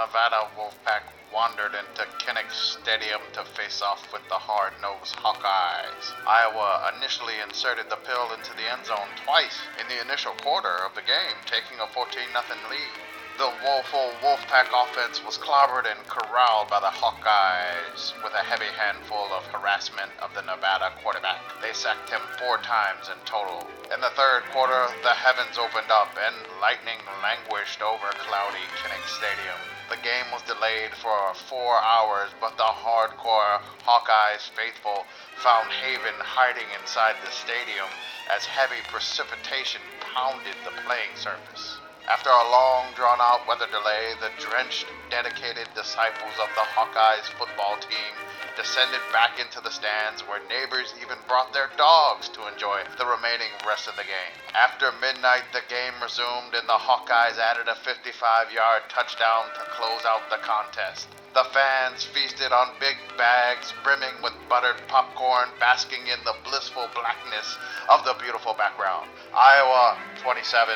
Nevada Wolfpack wandered into Kinnick Stadium to face off with the hard-nosed Hawkeyes. Iowa initially inserted the pill into the end zone twice in the initial quarter of the game, taking a 14-0 lead. The woeful Wolfpack offense was clobbered and corralled by the Hawkeyes with a heavy handful of harassment of the Nevada quarterback. They sacked him 4 times in total. In the third quarter, the heavens opened up and lightning languished over cloudy Kinnick Stadium. The game was delayed for 4 hours, but the hardcore Hawkeyes faithful found haven hiding inside the stadium as heavy precipitation pounded the playing surface. After a long, drawn-out weather delay, the drenched, dedicated disciples of the Hawkeyes football team descended back into the stands, where neighbors even brought their dogs to enjoy the remaining rest of the game. After midnight, the game resumed, and the Hawkeyes added a 55-yard touchdown to close out the contest. The fans feasted on big bags brimming with buttered popcorn, basking in the blissful blackness of the beautiful background. Iowa 27,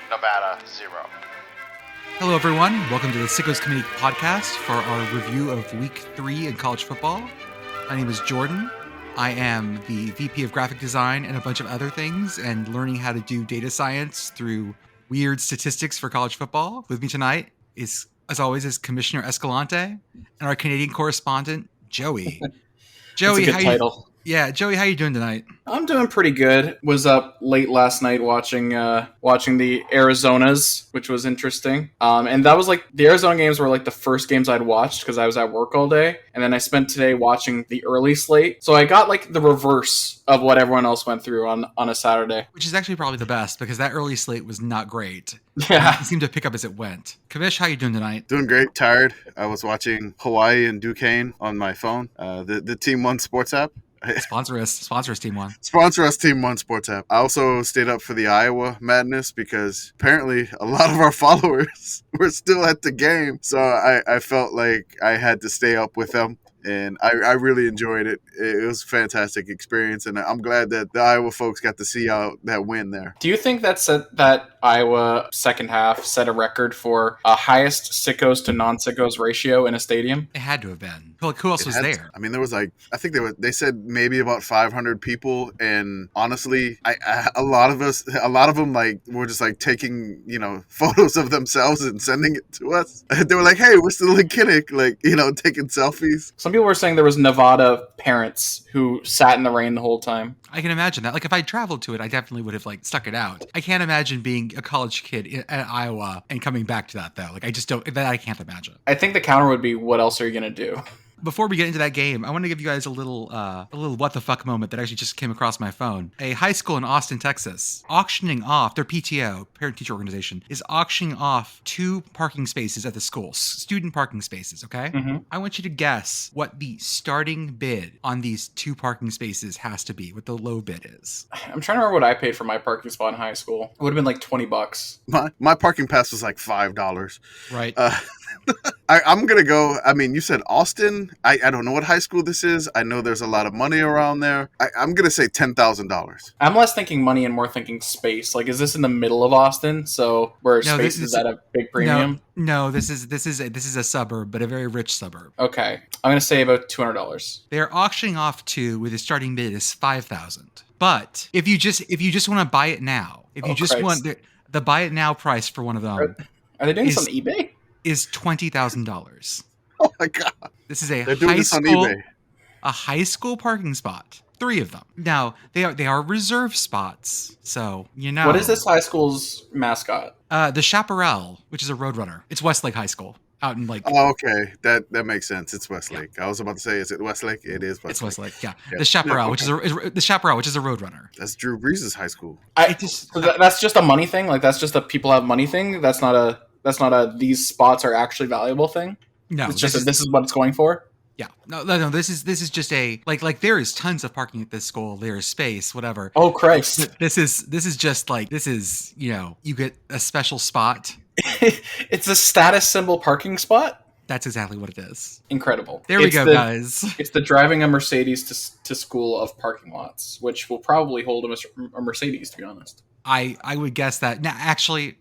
Nevada 0. Hello, everyone. Welcome to the Sickos Committee podcast for our review of Week 3 in college football. My name is Jordan. I am the VP of Graphic Design and a bunch of other things, and learning how to do data science through weird statistics for college football. With me tonight is, as always, is Commissioner Escalante and our Canadian correspondent, Joey. Joey, That's a good title. Joey, how you doing tonight? I'm doing pretty good. Was up late last night watching the Arizonas, which was interesting. And that was like the Arizona games were like the first games I'd watched because I was at work all day, and then I spent today watching the early slate. So I got like the reverse of what everyone else went through on a Saturday, which is actually probably the best because that early slate was not great. Yeah, it seemed to pick up as it went. Kamish, how you doing tonight? Doing great. Tired. I was watching Hawaii and Duquesne on my phone. The Team One sports app. Sponsor us, Team One. Sponsor us, Team One sports app. I also stayed up for the Iowa madness because apparently a lot of our followers were still at the game. So I felt like I had to stay up with them. And I really enjoyed it. It was a fantastic experience, and I'm glad that the Iowa folks got to see out that win there. Do you think that Iowa second half set a record for a highest Sickos to non-Sickos ratio in a stadium? It had to have been. Who else was there? I mean, there was like, I think they said maybe about 500 people, and honestly, a lot of them like were just like taking photos of themselves and sending it to us. They were like, "Hey, we're still in Kinnick," like taking selfies. Some people were saying there was Nevada parents who sat in the rain the whole time. I can imagine that. Like, if I traveled to it, I definitely would have like stuck it out. I can't imagine being a college kid at Iowa and coming back to that though. Like, I can't imagine. I think the counter would be, what else are you gonna do? Before we get into that game, I want to give you guys a little what the fuck moment that actually just came across my phone. A high school in Austin, Texas, auctioning off, their PTO, parent-teacher organization, is auctioning off 2 parking spaces at the school, student parking spaces, okay? Mm-hmm. I want you to guess what the starting bid on these 2 parking spaces has to be, what the low bid is. I'm trying to remember what I paid for my parking spot in high school. It would have been like $20. My parking pass was like $5. Right. I'm going to go, I mean, you said Austin. I don't know what high school this is. I know there's a lot of money around there. I'm going to say $10,000. I'm less thinking money and more thinking space. Like, is this in the middle of Austin? So where space is at a big premium? No, this is a suburb, but a very rich suburb. Okay. I'm going to say about $200. They're auctioning off 2 with a starting bid is $5,000. But if you just want to buy it now, want the buy it now price for one of them. Are they doing this on eBay? Is $20,000. Oh my god! This is a high school parking spot. 3 of them. Now they are reserve spots, so What is this high school's mascot? The Chaparral, which is a roadrunner. It's Westlake High School out in like. Oh, okay, that makes sense. It's Westlake. Yeah. I was about to say, is it Westlake? It is Westlake. It's Westlake. Yeah. The Chaparral, which is a roadrunner. That's Drew Brees' high school. That's just a money thing. Like, that's just a people have money thing. That's not a these spots are actually valuable thing. No, it's just this is what it's going for. Yeah, no. This is just a like there is tons of parking at this school. There is space, whatever. Oh Christ! This is just like you get a special spot. It's a status symbol parking spot. That's exactly what it is. Incredible. There we go, guys. It's the driving a Mercedes to school of parking lots, which will probably hold a Mercedes, to be honest. I would guess that. Now, actually,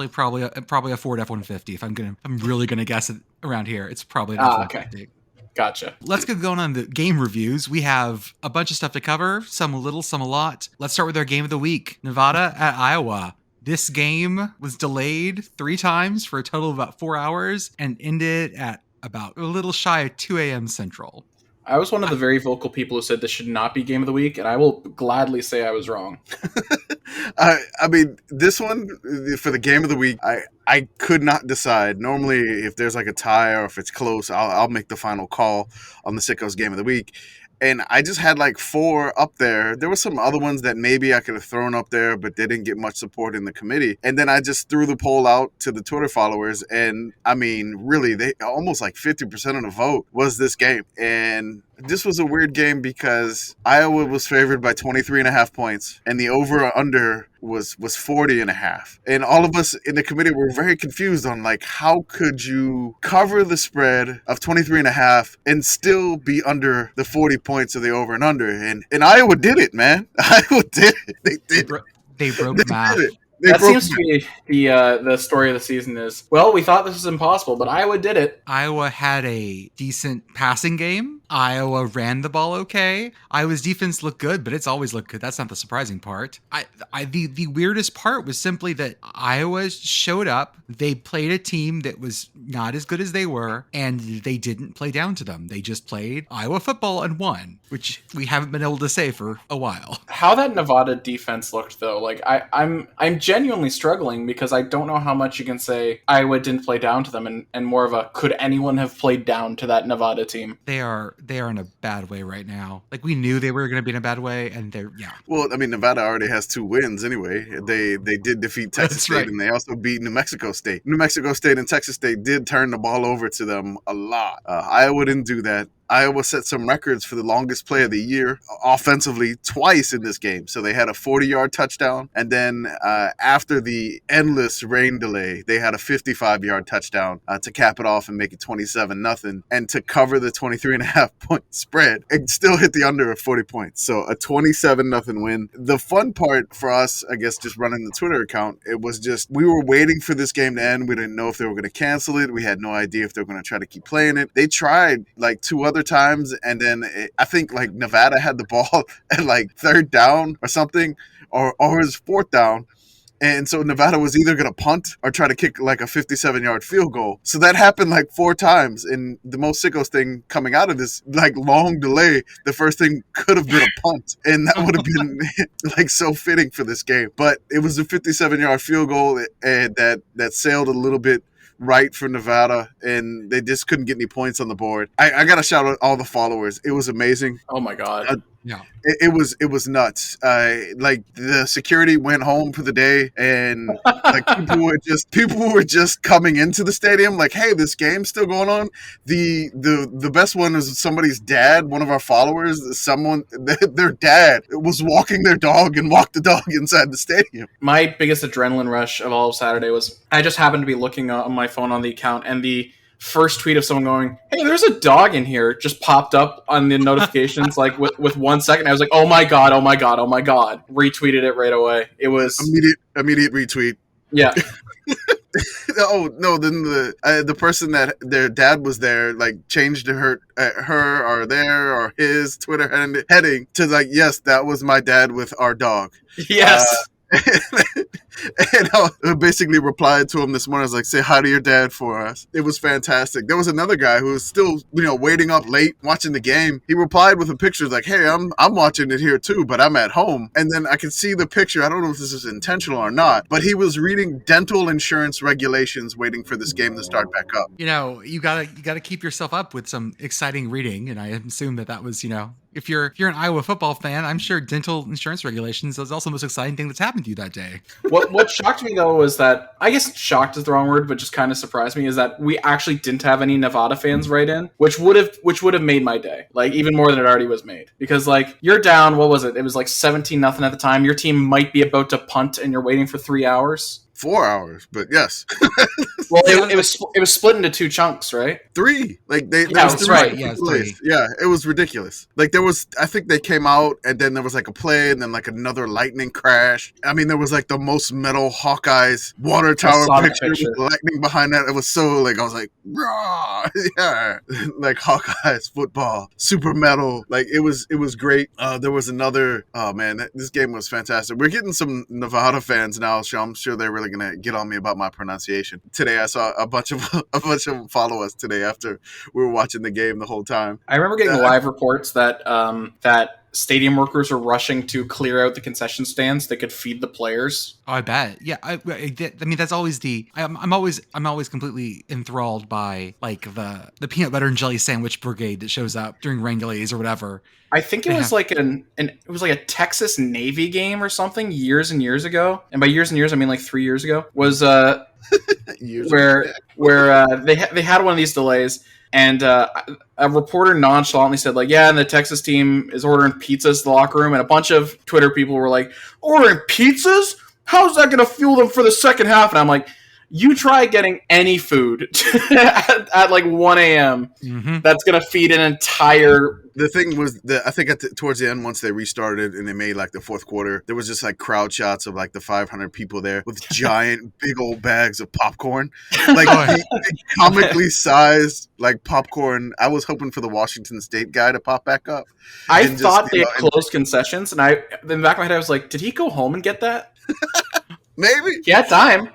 probably a Ford F-150. If I'm really gonna guess it around here, it's probably an Okay. F-150. Gotcha. Let's get going on the game reviews. We have a bunch of stuff to cover, some a little, some a lot. Let's start with our game of the week, Nevada at Iowa. This game was delayed 3 times for a total of about 4 hours and ended at about a little shy of 2 a.m. Central. I was one of the very vocal people who said this should not be game of the week, and I will gladly say I was wrong. I mean, this one for the game of the week, I could not decide. Normally, if there's like a tie or if it's close, I'll make the final call on the Sickos game of the week. And I just had like 4 up there. There were some other ones that maybe I could have thrown up there, but they didn't get much support in the committee. And then I just threw the poll out to the Twitter followers. And I mean, really, they almost like 50% of the vote was this game. And this was a weird game because Iowa was favored by 23.5 points and the over or under was 40.5. And all of us in the committee were very confused on like, how could you cover the spread of 23.5 and still be under the 40 points of the over and under? And Iowa did it, man. Iowa did it. They did it. They broke math. That seems to be the story of the season is, well, we thought this was impossible, but Iowa did it. Iowa had a decent passing game. Iowa ran the ball okay. Iowa's defense looked good, but it's always looked good. That's not the surprising part. The weirdest part was simply that Iowa showed up. They played a team that was not as good as they were, and they didn't play down to them. They just played Iowa football and won, which we haven't been able to say for a while. How that Nevada defense looked, though, like I'm genuinely struggling because I don't know how much you can say Iowa didn't play down to them, and more of a could anyone have played down to that Nevada team? They are in a bad way right now. Like, we knew they were going to be in a bad way, and yeah. Well, I mean, Nevada already has 2 wins anyway. They did defeat Texas That's State, right. and they also beat New Mexico State. New Mexico State and Texas State did turn the ball over to them a lot. Iowa didn't do that. Iowa set some records for the longest play of the year offensively twice in this game. So they had a 40-yard touchdown, and then after the endless rain delay, they had a 55-yard touchdown to cap it off and make it 27-0, and to cover the 23.5 point spread and still hit the under of 40 points. So a 27-0 win. The fun part for us, I guess, just running the Twitter account, it was just we were waiting for this game to end. We didn't know if they were going to cancel it. We had no idea if they were going to try to keep playing it. They tried like 2 other times, and then I think like Nevada had the ball at like 3rd down or something, or it was 4th down. And so Nevada was either going to punt or try to kick like a 57-yard field goal. So that happened like 4 times. And the most Sickos thing coming out of this like long delay, the first thing could have been a punt. And that would have been like so fitting for this game. But it was a 57-yard field goal and that sailed a little bit right for Nevada, and they just couldn't get any points on the board. I got to shout out all the followers. It was amazing. Oh my God. Yeah. It was nuts. Like the security went home for the day, and like people were just coming into the stadium. Like, hey, this game's still going on. The best one is somebody's dad. One of our followers, their dad was walking their dog and walked the dog inside the stadium. My biggest adrenaline rush of all of Saturday was I just happened to be looking on my phone on the account, and the first tweet of someone going, "Hey, there's a dog in here," just popped up on the notifications like with 1 second. I was like, oh my god. Retweeted it right away. It was immediate retweet. Yeah. Oh no! Then the person that their dad was there like changed her or their or his Twitter heading to like, yes, that was my dad with our dog. Yes. And I basically replied to him this morning. I was like, say hi to your dad for us. It was fantastic. There was another guy who was still, waiting up late watching the game. He replied with a picture like, hey, I'm watching it here too, but I'm at home. And then I could see the picture. I don't know if this is intentional or not, but he was reading dental insurance regulations waiting for this game to start back up. You gotta keep yourself up with some exciting reading, and I assume that was, if you're an Iowa football fan, I'm sure dental insurance regulations is also the most exciting thing that's happened to you that day. What shocked me though was that, I guess shocked is the wrong word, but just kind of surprised me, is that we actually didn't have any Nevada fans write in, which would have made my day, like even more than it already was made. Because like you're down, what was it? It was like 17-0 at the time. Your team might be about to punt, and you're waiting for 3 hours. 4 hours, but yes. Well, it was split into 2 chunks, right? 3. Like there Yeah, was that's 3 right. Yeah, it's plays. 3. Yeah, it was ridiculous. Like there was, I think they came out and then there was like a play and then like another lightning crash. I mean, there was like the most metal Hawkeyes water tower saw that picture picture. with lightning behind that. It was so like I was like, raw, yeah, like Hawkeyes football, super metal. Like it was great. There was another. Oh man, this game was fantastic. We're getting some Nevada fans now, so I'm sure they're really gonna get on me about my pronunciation. Today I saw a bunch of them follow us today after we were watching the game the whole time. I remember getting live reports that that stadium workers were rushing to clear out the concession stands that could feed the players. Oh, I bet. Yeah, I mean, that's always I'm always completely enthralled by like the peanut butter and jelly sandwich brigade that shows up during rain delays or whatever. I think it was like it was like a Texas Navy game or something years and years ago. And by years and years, I mean like 3 years ago. Was where they had one of these delays, and a reporter nonchalantly said like, yeah, and the Texas team is ordering pizzas to the locker room, and a bunch of Twitter people were like, ordering pizzas? How's that going to fuel them for the second half? And I'm like, you try getting any food at like 1 a.m. Mm-hmm. That's going to feed an entire... The thing was that I think towards the end, once they restarted and they made like the fourth quarter, there was just like crowd shots of like the 500 people there with giant, big old bags of popcorn, like the comically sized like popcorn. I was hoping for the Washington State guy to pop back up. I thought they had closed concessions, and in the back of my head I was like, did he go home and get that? Maybe. He had time.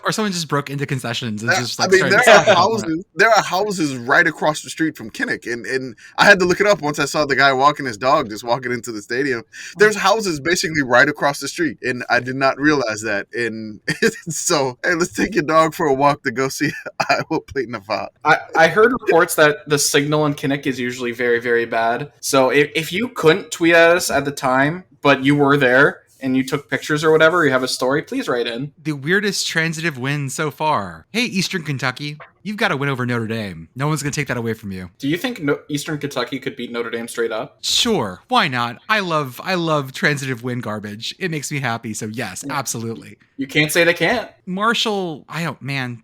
Or someone just broke into concessions and just like. I mean, there are houses right across the street from Kinnick, and I had to look it up once I saw the guy walking his dog, just walking into the stadium. There's houses basically right across the street, and I did not realize that. And so, hey, let's take your dog for a walk to go see Iowa play Nevada. I heard reports that the signal in Kinnick is usually very, very bad. So if you couldn't tweet at us at the time, but you were there, and you took pictures or whatever, you have a story, please write in. The weirdest transitive win so far. Hey, Eastern Kentucky, you've got to win over Notre Dame. No one's going to take that away from you. Do you think Eastern Kentucky could beat Notre Dame straight up? Sure, why not? I love transitive win garbage. It makes me happy, so yes, absolutely. You can't say they can't. Marshall,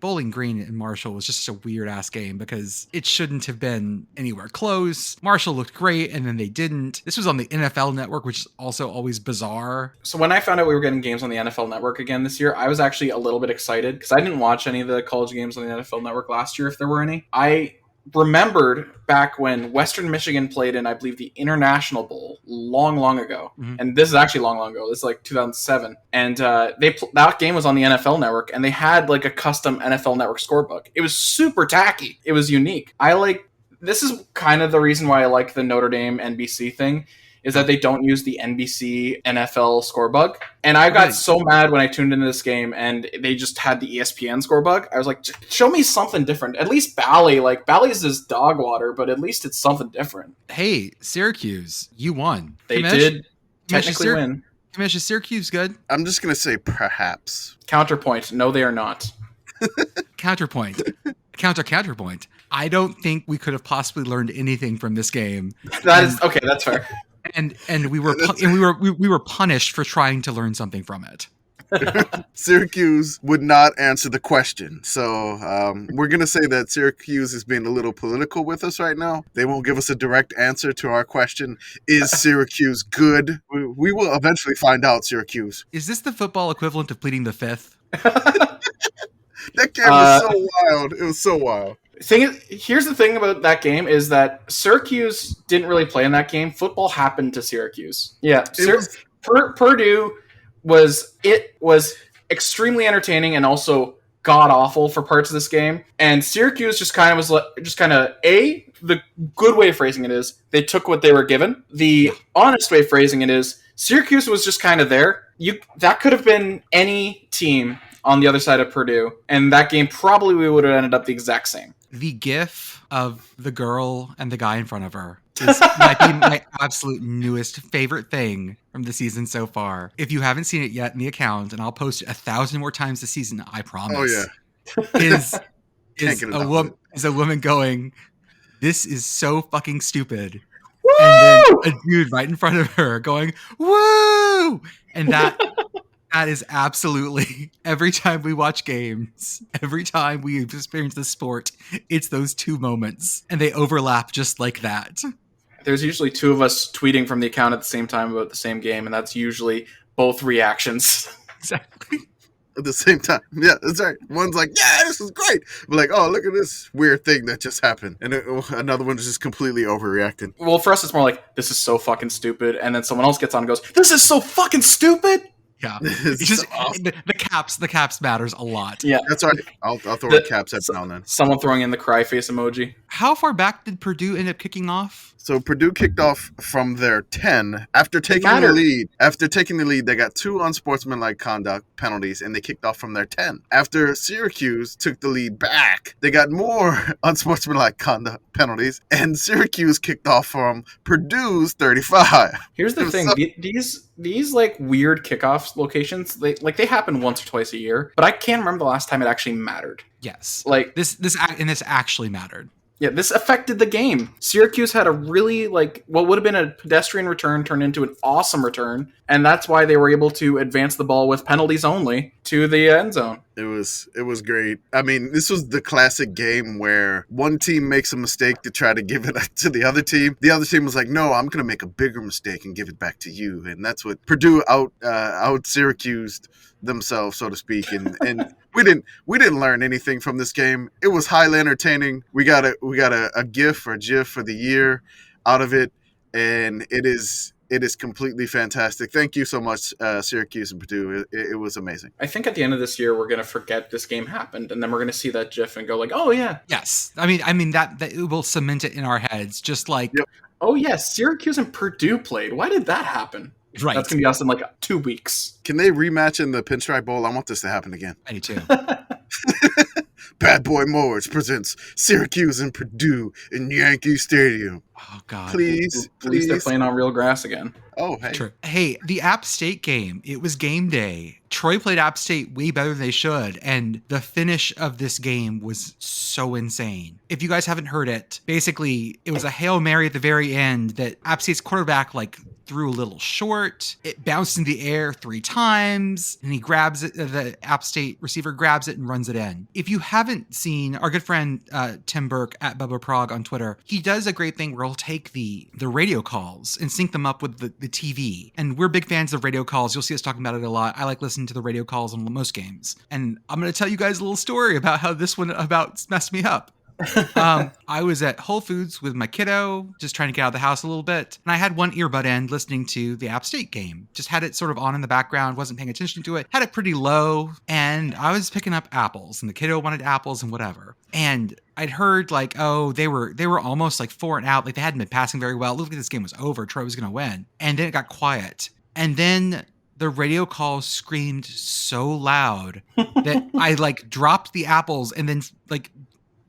Bowling Green and Marshall was just a weird ass game because it shouldn't have been anywhere close. Marshall looked great and then they didn't. This was on the NFL Network, which is also always bizarre. So when I found out we were getting games on the NFL Network again this year, I was actually a little bit excited because I didn't watch any of the college games on the NFL Network last year, if there were any. I remembered back when Western Michigan played in, I believe, the International Bowl long ago. Mm-hmm. And this is actually long ago. This is like 2007. And that game was on the NFL Network, and they had like a custom NFL Network scorebook. It was super tacky. It was unique. This is kind of the reason why I like the Notre Dame NBC thing, is that they don't use the NBC NFL scorebug. And I got so mad when I tuned into this game and they just had the ESPN scorebug. I was like, show me something different. At least Bally. Like, Bally's is dog water, but at least it's something different. Hey, Syracuse, you won. They did technically win. Kamish, is Syracuse good? I'm just going to say perhaps. Counterpoint. No, they are not. Counterpoint. Counterpoint. I don't think we could have possibly learned anything from this game. That's fair. And we were punished for trying to learn something from it. Syracuse would not answer the question. So we're going to say that Syracuse is being a little political with us right now. They won't give us a direct answer to our question. Is Syracuse good? We will eventually find out, Syracuse. Is this the football equivalent of pleading the fifth? That game was so wild. It was so wild. Here's the thing about that game is that Syracuse didn't really play in that game. Football happened to Syracuse. Yeah. Purdue was extremely entertaining and also god awful for parts of this game. And Syracuse the good way of phrasing it is they took what they were given. The honest way of phrasing it is Syracuse was just kind of there. That could have been any team on the other side of Purdue, and that game probably we would have ended up the exact same. The gif of the girl and the guy in front of her might be my absolute newest favorite thing from the season so far. If you haven't seen it yet in the account, and I'll post it 1,000 more times this season, I promise. Oh yeah. is a woman going, "This is so fucking stupid." Woo! And then a dude right in front of her going, "Woo!" And That is absolutely every time we watch games, every time we experience the sport, it's those two moments, and they overlap just like that. There's usually two of us tweeting from the account at the same time about the same game, and that's usually both reactions. Exactly. At the same time. Yeah, that's right. One's like, yeah, this is great. But like, oh, look at this weird thing that just happened. And another one's just completely overreacting. Well, for us, it's more like, this is so fucking stupid. And then someone else gets on and goes, this is so fucking stupid. Yeah. It's just awesome. The caps matters a lot. Yeah. That's right. I'll throw the caps every now and then. Someone throwing in the cry face emoji. How far back did Purdue end up kicking off? So Purdue kicked off from their 10 after taking the lead. After taking the lead, they got 2 unsportsmanlike conduct penalties, and they kicked off from their 10. After Syracuse took the lead back, they got more unsportsmanlike conduct penalties, and Syracuse kicked off from Purdue's 35. Here's the thing: these like weird kickoff locations, they happen once or twice a year, but I can't remember the last time it actually mattered. Yes, like this actually mattered. Yeah, this affected the game. Syracuse had a really, what would have been a pedestrian return turned into an awesome return, and that's why they were able to advance the ball with penalties only to the end zone. It was great. I mean, this was the classic game where one team makes a mistake to try to give it to the other team. The other team was like, no, I'm going to make a bigger mistake and give it back to you. And that's what Purdue out Syracused themselves, so to speak. And we didn't learn anything from this game. It was highly entertaining. We got a GIF or GIF for the year out of it, and it is completely fantastic. Thank you so much, Syracuse and Purdue. It was amazing. I think at the end of this year, we're going to forget this game happened, and then we're going to see that GIF and go like, oh, yeah. Yes. I mean that it will cement it in our heads, just like... Yep. Oh, yeah, Syracuse and Purdue played. Why did that happen? Right. That's going to be us in 2 weeks. Can they rematch in the Pinstripe Bowl? I want this to happen again. I do too. Bad Boy Morge presents Syracuse and Purdue in Yankee Stadium. Oh, God. Please. At least they're playing on real grass again. Oh, hey. True. Hey, the App State game, it was game day. Troy played App State way better than they should, and the finish of this game was so insane. If you guys haven't heard it, basically, it was a Hail Mary at the very end that App State's quarterback, threw a little short. It bounced in the air 3 times, and he grabs it. The App State receiver grabs it and runs it in. If you haven't seen our good friend Tim Burke at Bubba Prague on Twitter, he does a great thing where he'll take the radio calls and sync them up with the TV. And we're big fans of radio calls. You'll see us talking about it a lot. I like listening to the radio calls on most games. And I'm going to tell you guys a little story about how this one messed me up. I was at Whole Foods with my kiddo, just trying to get out of the house a little bit. And I had one earbud in listening to the App State game. Just had it sort of on in the background, wasn't paying attention to it, had it pretty low. And I was picking up apples and the kiddo wanted apples and whatever. And I'd heard they were almost 4 and out. They hadn't been passing very well. It looked like this game was over. Troy was going to win. And then it got quiet. And then the radio call screamed so loud that I dropped the apples and then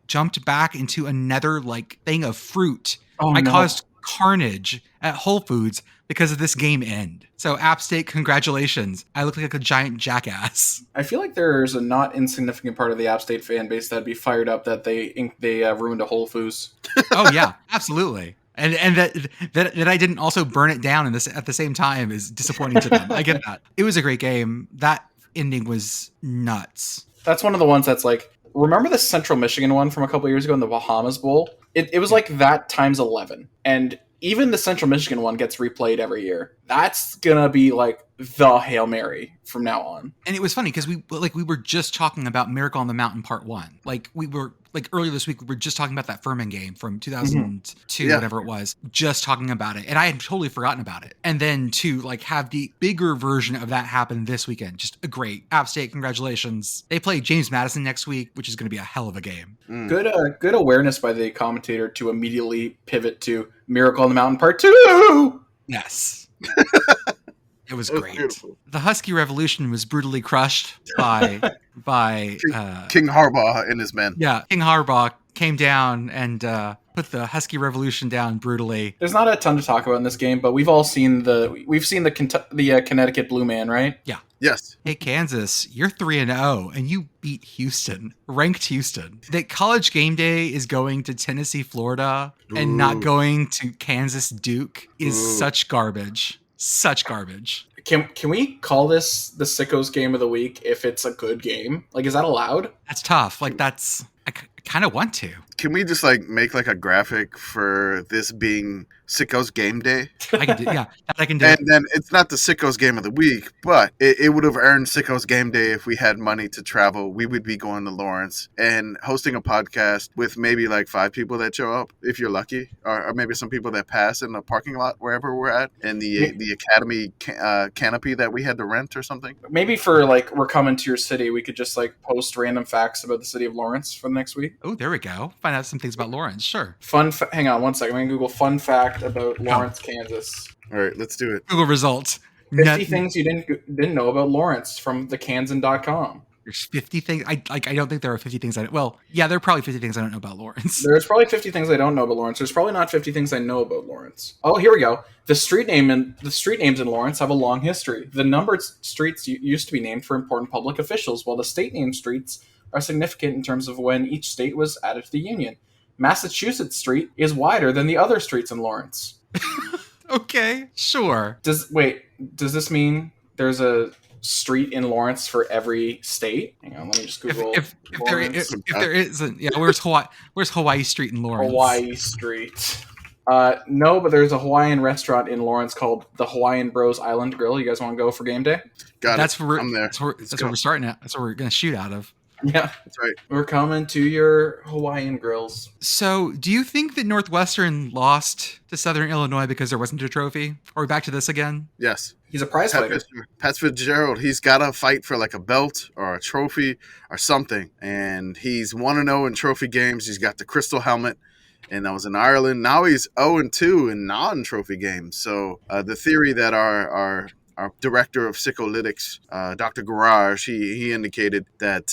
jumped back into another thing of fruit. I caused carnage at Whole Foods because of this game end. So App State, congratulations. I look like a giant jackass. I feel like there's a not insignificant part of the App State fan base that'd be fired up that they ruined a Whole Foods. Oh yeah, absolutely. And that I didn't also burn it down at the same time is disappointing to them. I get that. It was a great game. That ending was nuts. That's one of the ones that's remember the Central Michigan one from a couple years ago in the Bahamas Bowl? It was like that times 11. And even the Central Michigan one gets replayed every year. That's gonna be the Hail Mary from now on. And it was funny because we were just talking about Miracle on the Mountain Part 1. We were earlier this week, we were just talking about that Furman game from 2002, whatever it was, just talking about it. And I had totally forgotten about it. And then to have the bigger version of that happen this weekend, just a great App State. Congratulations. They play James Madison next week, which is going to be a hell of a game. Good awareness by the commentator to immediately pivot to Miracle on the Mountain Part 2. Yes. It was great. Beautiful. The Husky Revolution was brutally crushed by King Harbaugh and his men. Yeah, King Harbaugh came down and put the Husky Revolution down brutally. There's not a ton to talk about in this game, but we've seen the Connecticut Blue Man, right? Yeah. Yes. Hey, Kansas, you're 3-0, and you beat Houston, ranked Houston. That College Game Day is going to Tennessee, Florida, and not going to Kansas Duke is such garbage. Such garbage. Can we call this the Sickos game of the week if it's a good game? Like, is that allowed? That's tough. Like I kind of want to. Can we just like make like a graphic for this being Sickos game day? I can do. Yeah, that I can do. And then it's not the Sickos game of the week, but it would have earned Sickos game day if we had money to travel. We would be going to Lawrence and hosting a podcast with maybe like 5 people that show up, if you're lucky, or maybe some people that pass in the parking lot wherever we're at, and the academy canopy that we had to rent or something. Maybe for like we're coming to your city, we could just like post random facts about the city of Lawrence for the next week. Oh, there we go. Find out some things about Lawrence. Sure. Hang on one second. I'm gonna Google fun fact about Lawrence, Kansas. All right, let's do it. Google results. 50 things you didn't know about Lawrence from thekansan.com. There's 50 things. I don't think there are 50 things. Well, yeah, there are probably 50 things I don't know about Lawrence. There's probably 50 things I don't know about Lawrence. There's probably not 50 things I know about Lawrence. Oh, here we go. The street names in Lawrence have a long history. The numbered streets used to be named for important public officials, while the state named streets are significant in terms of when each state was added to the Union. Massachusetts Street is wider than the other streets in Lawrence. Okay, sure. Does this mean there's a street in Lawrence for every state? Hang on, let me just Google. If there isn't, yeah, where's Hawaii Street in Lawrence? Hawaii Street. No, but there's a Hawaiian restaurant in Lawrence called the Hawaiian Bros Island Grill. You guys want to go for game day? That's where I'm there. That's where we're starting at. That's where we're gonna shoot out of. Yeah, That's right. we're coming to your Hawaiian grills. So, do you think that Northwestern lost to Southern Illinois because there wasn't a trophy? Are we back to this again? Yes. He's a prize fighter. Pat Fitzgerald, he's got to fight for like a belt or a trophy or something. And he's 1-0 in trophy games. He's got the crystal helmet. And that was in Ireland. Now he's 0-2 in non-trophy games. So the theory that our director of Psycholytics, Dr. Garage, he indicated that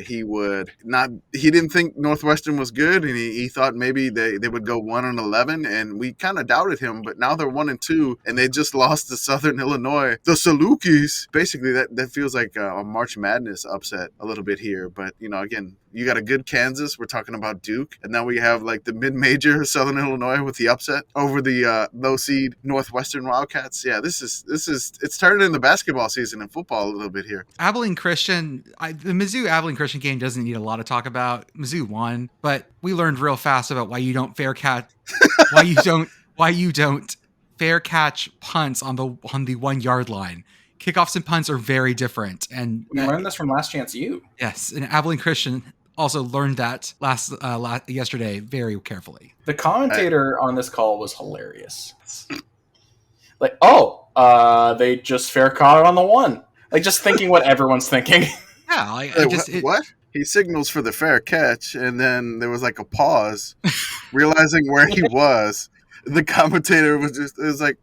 he didn't think Northwestern was good, and he thought maybe they would go 1-11, and we kind of doubted him, but now they're 1-2, and they just lost to Southern Illinois. The Salukis. Basically, that feels like a March Madness upset a little bit here, but, again, you got a good Kansas. We're talking about Duke. And now we have like the mid-major Southern Illinois with the upset over the low-seed Northwestern Wildcats. Yeah, it's turning into basketball season and football a little bit here. Abilene Christian, the Mizzou Abilene Christian game doesn't need a lot of talk about. Mizzou won, but we learned real fast about why you don't fair catch punts on the 1 yard line. Kickoffs and punts are very different, and We learned this from Last Chance U. yes, and Abilene Christian also learned that yesterday very carefully. The commentator on this call was hilarious. Like, they just fair caught it on the 1. Like, just thinking what everyone's thinking. Yeah, What? He signals for the fair catch, and then there was like a pause, realizing where he was. The commentator was like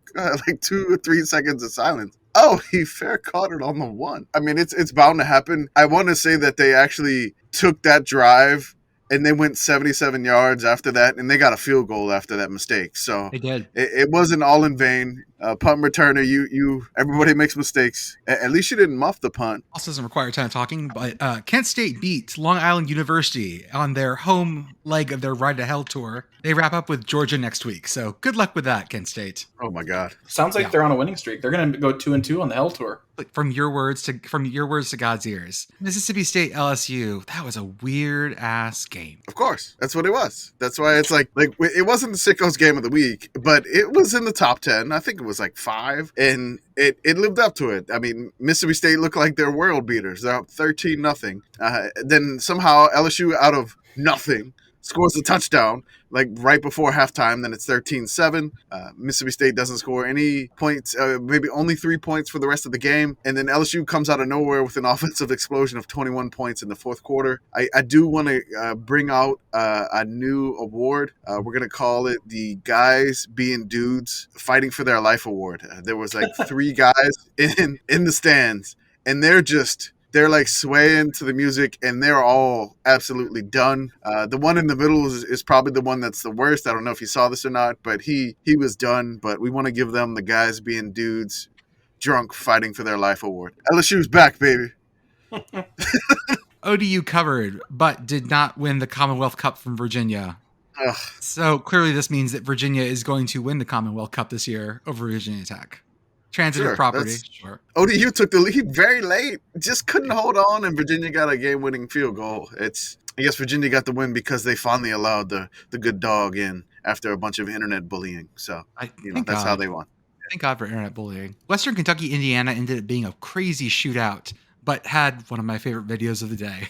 2 or 3 seconds of silence. Oh, he fair caught it on the 1. I mean, it's bound to happen. I want to say that they actually took that drive and they went 77 yards after that, and they got a field goal after that mistake. So they did. It wasn't all in vain. Punt returner, everybody makes mistakes. At least you didn't muff the punt. Also doesn't require a ton of talking, but Kent State beat Long Island University on their home leg of their Ride to Hell tour. They wrap up with Georgia next week, so good luck with that, Kent State. Oh my God! Sounds like they're on a winning streak. They're going to go 2-2 on the Hell tour. From your words to God's ears. Mississippi State LSU. That was a weird ass game. Of course, that's what it was. That's why it's like it wasn't the Sickos game of the week, but it was in the top 10. I think it was like 5, and it lived up to it. I mean, Mississippi State looked like they're world beaters. They're up 13-0. Then somehow LSU out of nothing scores a touchdown like right before halftime. Then it's 13-7. Mississippi State doesn't score any points, maybe only 3 points for the rest of the game. And then LSU comes out of nowhere with an offensive explosion of 21 points in the fourth quarter. I do want to bring out a new award. We're going to call it the Guys Being Dudes Fighting for Their Life Award. There was like 3 guys in the stands, and they're like swaying to the music, and they're all absolutely done. The one in the middle is probably the one that's the worst. I don't know if you saw this or not, but he was done. But we want to give them the Guys Being Dudes Drunk Fighting for Their Life award. LSU's back, baby. ODU covered, but did not win the Commonwealth Cup from Virginia. Ugh. So clearly this means that Virginia is going to win the Commonwealth Cup this year over Virginia Tech. transitive Sure, property. Sure. ODU took the lead very late, just couldn't hold on, and Virginia got a game-winning field goal. I guess Virginia got the win because they finally allowed the good dog in after a bunch of internet bullying. So, Thank that's how God. they won. Thank God for internet bullying. Western Kentucky, Indiana ended up being a crazy shootout, but had one of my favorite videos of the day.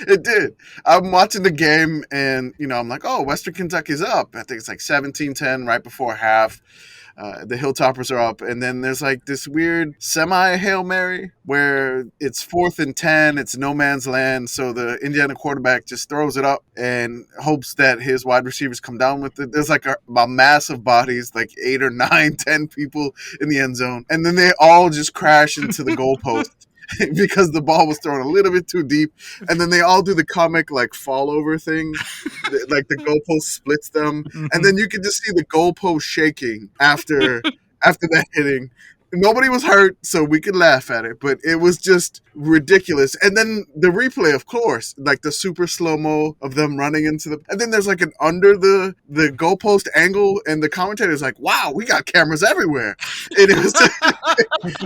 It did. I'm watching the game, and I'm like, oh, Western Kentucky's up. I think it's like 17-10 right before half. The Hilltoppers are up, and then there's like this weird semi-Hail Mary where it's 4th and 10, it's no man's land, so the Indiana quarterback just throws it up and hopes that his wide receivers come down with it. There's like a mass of bodies, like 8 or 9, 10 people in the end zone, and then they all just crash into the goalpost. Because the ball was thrown a little bit too deep, and then they all do the comic like fall over thing, like the goalpost splits them, and then you can just see the goalpost shaking after that hitting. Nobody was hurt, so we could laugh at it, but it was just ridiculous. And then the replay, of course, like the super slow-mo of them running into and then there's like an under the goalpost angle, and the commentator's like, wow, we got cameras everywhere. And it was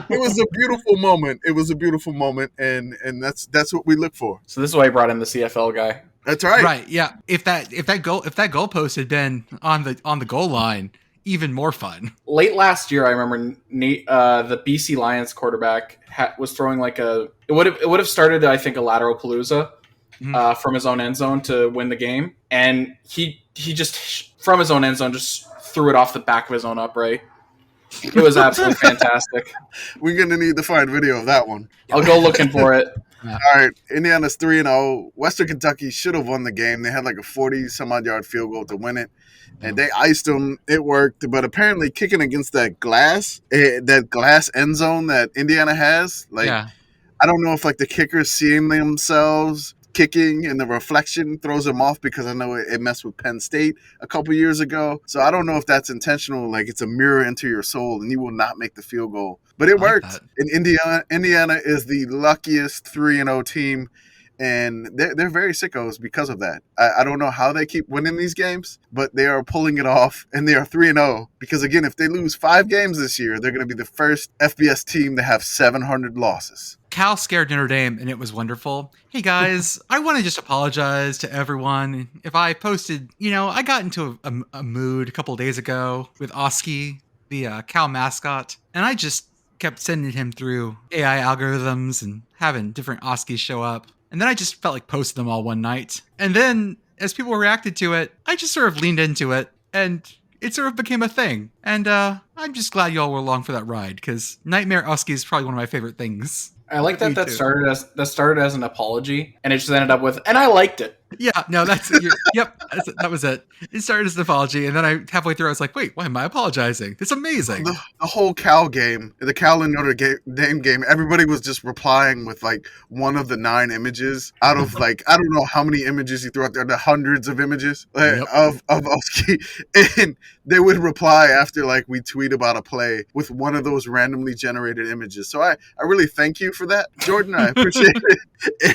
it was a beautiful moment. It was a beautiful moment, and that's what we look for. So this is why he brought in the CFL guy. That's right. Right, yeah. If that goalpost had been on the goal line, even more fun. Late last year, I remember the BC Lions quarterback was throwing like it would have started, I think, a lateral palooza from his own end zone to win the game, and he just from his own end zone just threw it off the back of his own upright. It was absolutely fantastic. We're gonna need to find video of that one. I'll go looking for it. All right, Indiana's 3-0. Western Kentucky should have won the game. They had like a 40-some-odd yard field goal to win it, and they iced them. It worked, but apparently kicking against that glass end zone that Indiana has, I don't know if like the kickers seeing themselves kicking and the reflection throws them off, because I know it messed with Penn State a couple years ago. So I don't know if that's intentional, like it's a mirror into your soul and you will not make the field goal. But it worked. And Indiana is the luckiest 3-0 team, and they're very sickos because of that. I don't know how they keep winning these games, but they are pulling it off, and they are 3-0 because, again, if they lose 5 games this year, they're going to be the first FBS team to have 700 losses. Cal scared Notre Dame, and it was wonderful. Hey, guys, I want to just apologize to everyone if I posted, I got into a mood a couple of days ago with Oski, the Cal mascot, and I just kept sending him through AI algorithms and having different Oskis show up. And then I just felt like posting them all one night. And then as people reacted to it, I just sort of leaned into it, and it sort of became a thing. And I'm just glad y'all were along for that ride, because Nightmare Oski is probably one of my favorite things. I like that started as an apology, and it just ended up with, and I liked it. Yeah, no, yep, that was it. It started as an apology, and then halfway through I was like, wait, why am I apologizing? It's amazing. The whole Cal game, the Cal and Notre Dame game, everybody was just replying with like one of the 9 images out of like, I don't know how many images he threw out there, the hundreds of images of Oski, and they would reply after like we tweet about a play with one of those randomly generated images. So I really thank you for that, Jordan. I appreciate it.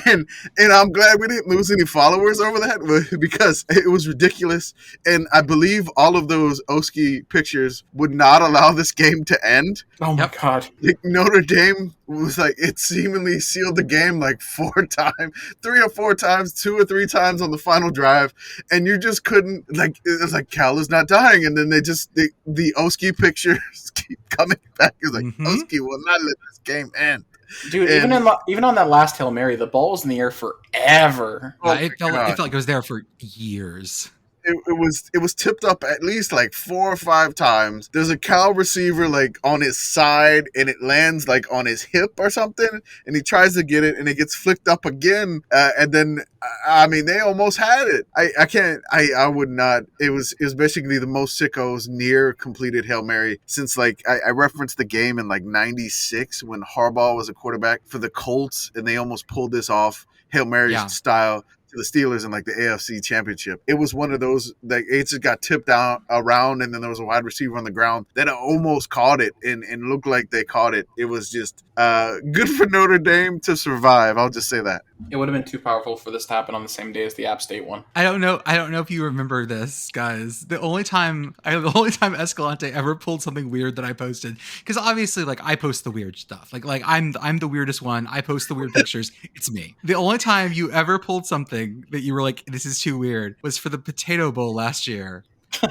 And I'm glad we didn't lose any followers over that, because it was ridiculous. And I believe all of those Oski pictures would not allow this game to end. Oh my God. Like, Notre Dame was like, it seemingly sealed the game like 3 or 4 times, 2 or 3 times on the final drive. And you just couldn't, like, it was like, Cal is not dying. And then the Oski pictures keep coming back. It's like, Oski will not let this game end. Dude, even on that last Hail Mary, the ball was in the air forever. It felt like it was there for years. It was tipped up at least like 4 or 5 times. There's a Cal receiver like on his side, and it lands like on his hip or something, and he tries to get it, and it gets flicked up again, and then I mean, they almost had it. I would not. It was basically the most sickos near completed Hail Mary since, like, I referenced the game in like '96 when Harbaugh was a quarterback for the Colts, and they almost pulled this off Hail Mary style to the Steelers in like the AFC Championship. It was one of those that it just got tipped out around, and then there was a wide receiver on the ground that almost caught it and looked like they caught it. It was just good for Notre Dame to survive. I'll just say that. It would have been too powerful for this to happen on the same day as the App State one. I don't know if you remember this, guys. The only time Escalante ever pulled something weird that I posted, because obviously, like, I post the weird stuff. Like I'm the weirdest one. I post the weird pictures. It's me. The only time you ever pulled something that you were like, "This is too weird," was for the Potato Bowl last year.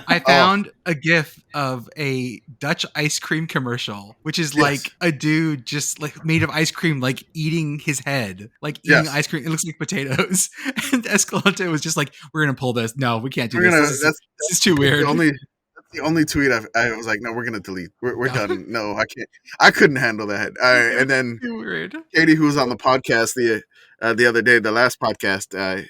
I found a GIF of a Dutch ice cream commercial, which is like a dude just like made of ice cream, like eating his head, like eating ice cream. It looks like potatoes. And Escalante was just like, "We're gonna pull this. No, we can't do this. This is too weird." The only tweet I was like, no, we're gonna delete. We're done. No, I can't. I couldn't handle that. And then Katie, who was on the podcast the other day, the last podcast,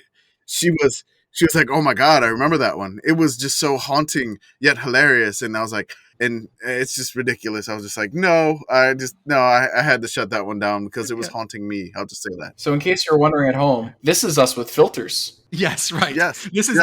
she was like, oh my God, I remember that one. It was just so haunting yet hilarious. And I was like, and it's just ridiculous. I was just like, no, I had to shut that one down because it was haunting me. I'll just say that. So in case you're wondering at home, this is us with filters. Yes, right. Yes. This is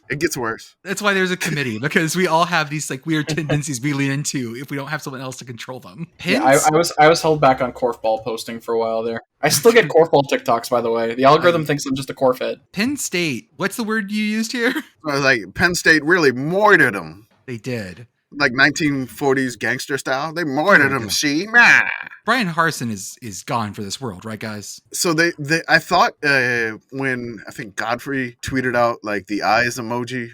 It gets worse. That's why there's a committee, because we all have these like weird tendencies we lean into if we don't have someone else to control them. Yeah, I was held back on korfball posting for a while there. I still get korfball TikToks, by the way. The algorithm thinks I'm just a korf head. Penn State. What's the word you used here? I was like, Penn State really mortared them. They did. Like 1940s gangster style. They mortared them, see? Brian Harsin is gone for this world, right, guys? So I thought when I think Godfrey tweeted out like the eyes emoji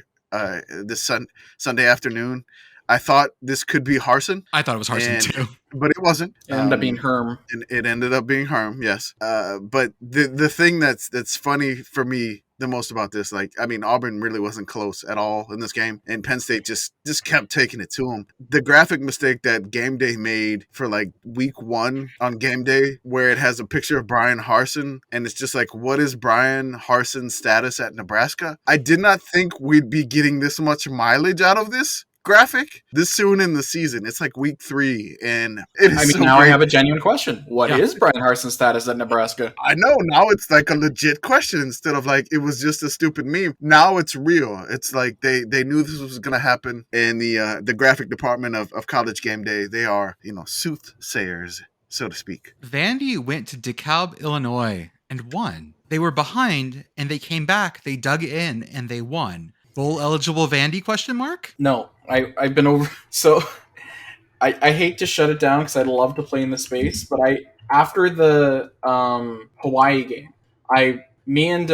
this Sunday afternoon, I thought this could be Harsin. I thought it was Harsin too. But it wasn't. It ended up being Herm. It ended up being Herm, yes. But the thing that's funny for me the most about this, like, I mean, Auburn really wasn't close at all in this game, and Penn State just kept taking it to them. The graphic mistake that Game Day made for like week 1 on Game Day, where it has a picture of Brian Harsin, and it's just like, what is Brian Harsin's status at Nebraska? I did not think we'd be getting this much mileage out of this graphic this soon in the season. It's like week 3, and it is now great. I have a genuine question. What is Brian Harsin's status at Nebraska? I know, now it's like a legit question instead of like it was just a stupid meme. Now it's real. It's like they knew this was going to happen in the graphic department of College Game Day. They are, soothsayers, so to speak. Vandy went to DeKalb, Illinois and won. They were behind and they came back, they dug in and they won. Bowl eligible Vandy, question mark? No, I've been over. So I hate to shut it down because I'd love to play in the space, but after the Hawaii game, me and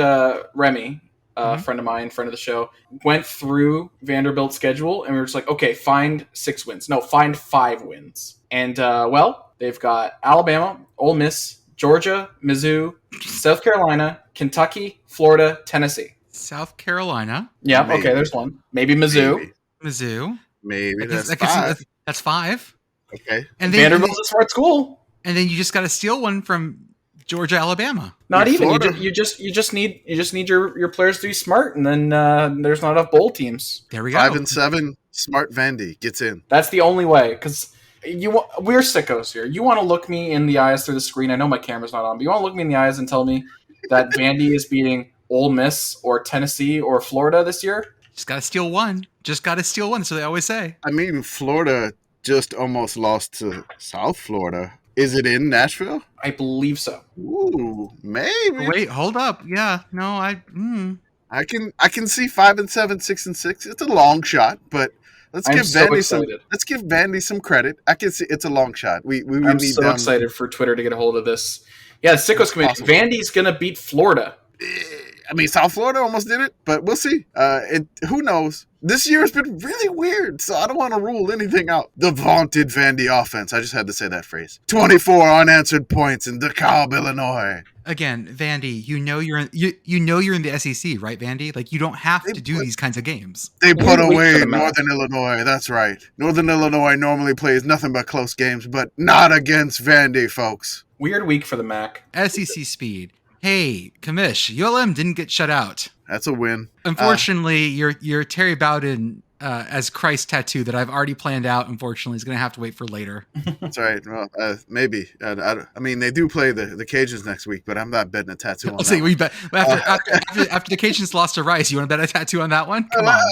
Remy, a friend of mine, friend of the show, went through Vanderbilt's schedule and we were just like, okay, find 6 wins. No, find 5 wins. And they've got Alabama, Ole Miss, Georgia, Mizzou, South Carolina, Kentucky, Florida, Tennessee. South Carolina. Yeah, maybe. Okay, there's one. Maybe Mizzou. Mizzou. Maybe that's 5. That's 5. Okay. And Vanderbilt's a smart school. And then you just got to steal one from Georgia, Alabama. Not even. You just need your players to be smart, and then there's not enough bowl teams. There we go. 5-7. Smart Vandy gets in. That's the only way, because we're sickos here. You want to look me in the eyes through the screen. I know my camera's not on, but you want to look me in the eyes and tell me that Vandy is beating Ole Miss or Tennessee or Florida this year? Just got to steal one. So they always say. I mean, Florida just almost lost to South Florida. Is it in Nashville? I believe so. Ooh, maybe. Wait, hold up. Yeah, no, I can see 5-7, 6-6. It's a long shot, but let's give Vandy some credit. I can see it's a long shot. I'm so excited for Twitter to get a hold of this. Yeah, the Sickos committee. Vandy's gonna beat Florida. I mean, South Florida almost did it, but we'll see. Who knows? This year has been really weird, so I don't want to rule anything out. The vaunted Vandy offense. I just had to say that phrase. 24 unanswered points in DeKalb, Illinois. Again, Vandy, you know you're in the SEC, right, Vandy? Like, you don't have to do these kinds of games. They put away Northern Illinois. That's right. Northern Illinois normally plays nothing but close games, but not against Vandy, folks. Weird week for the MAC. SEC speed. Hey, Commish, ULM didn't get shut out. That's a win. Unfortunately, your Terry Bowden as Christ tattoo that I've already planned out, unfortunately, is going to have to wait for later. That's right. Well, maybe. I mean, they do play the Cajuns next week, but I'm not betting a tattoo on that. We bet after the Cajuns lost to Rice. You want to bet a tattoo on that one? Come on.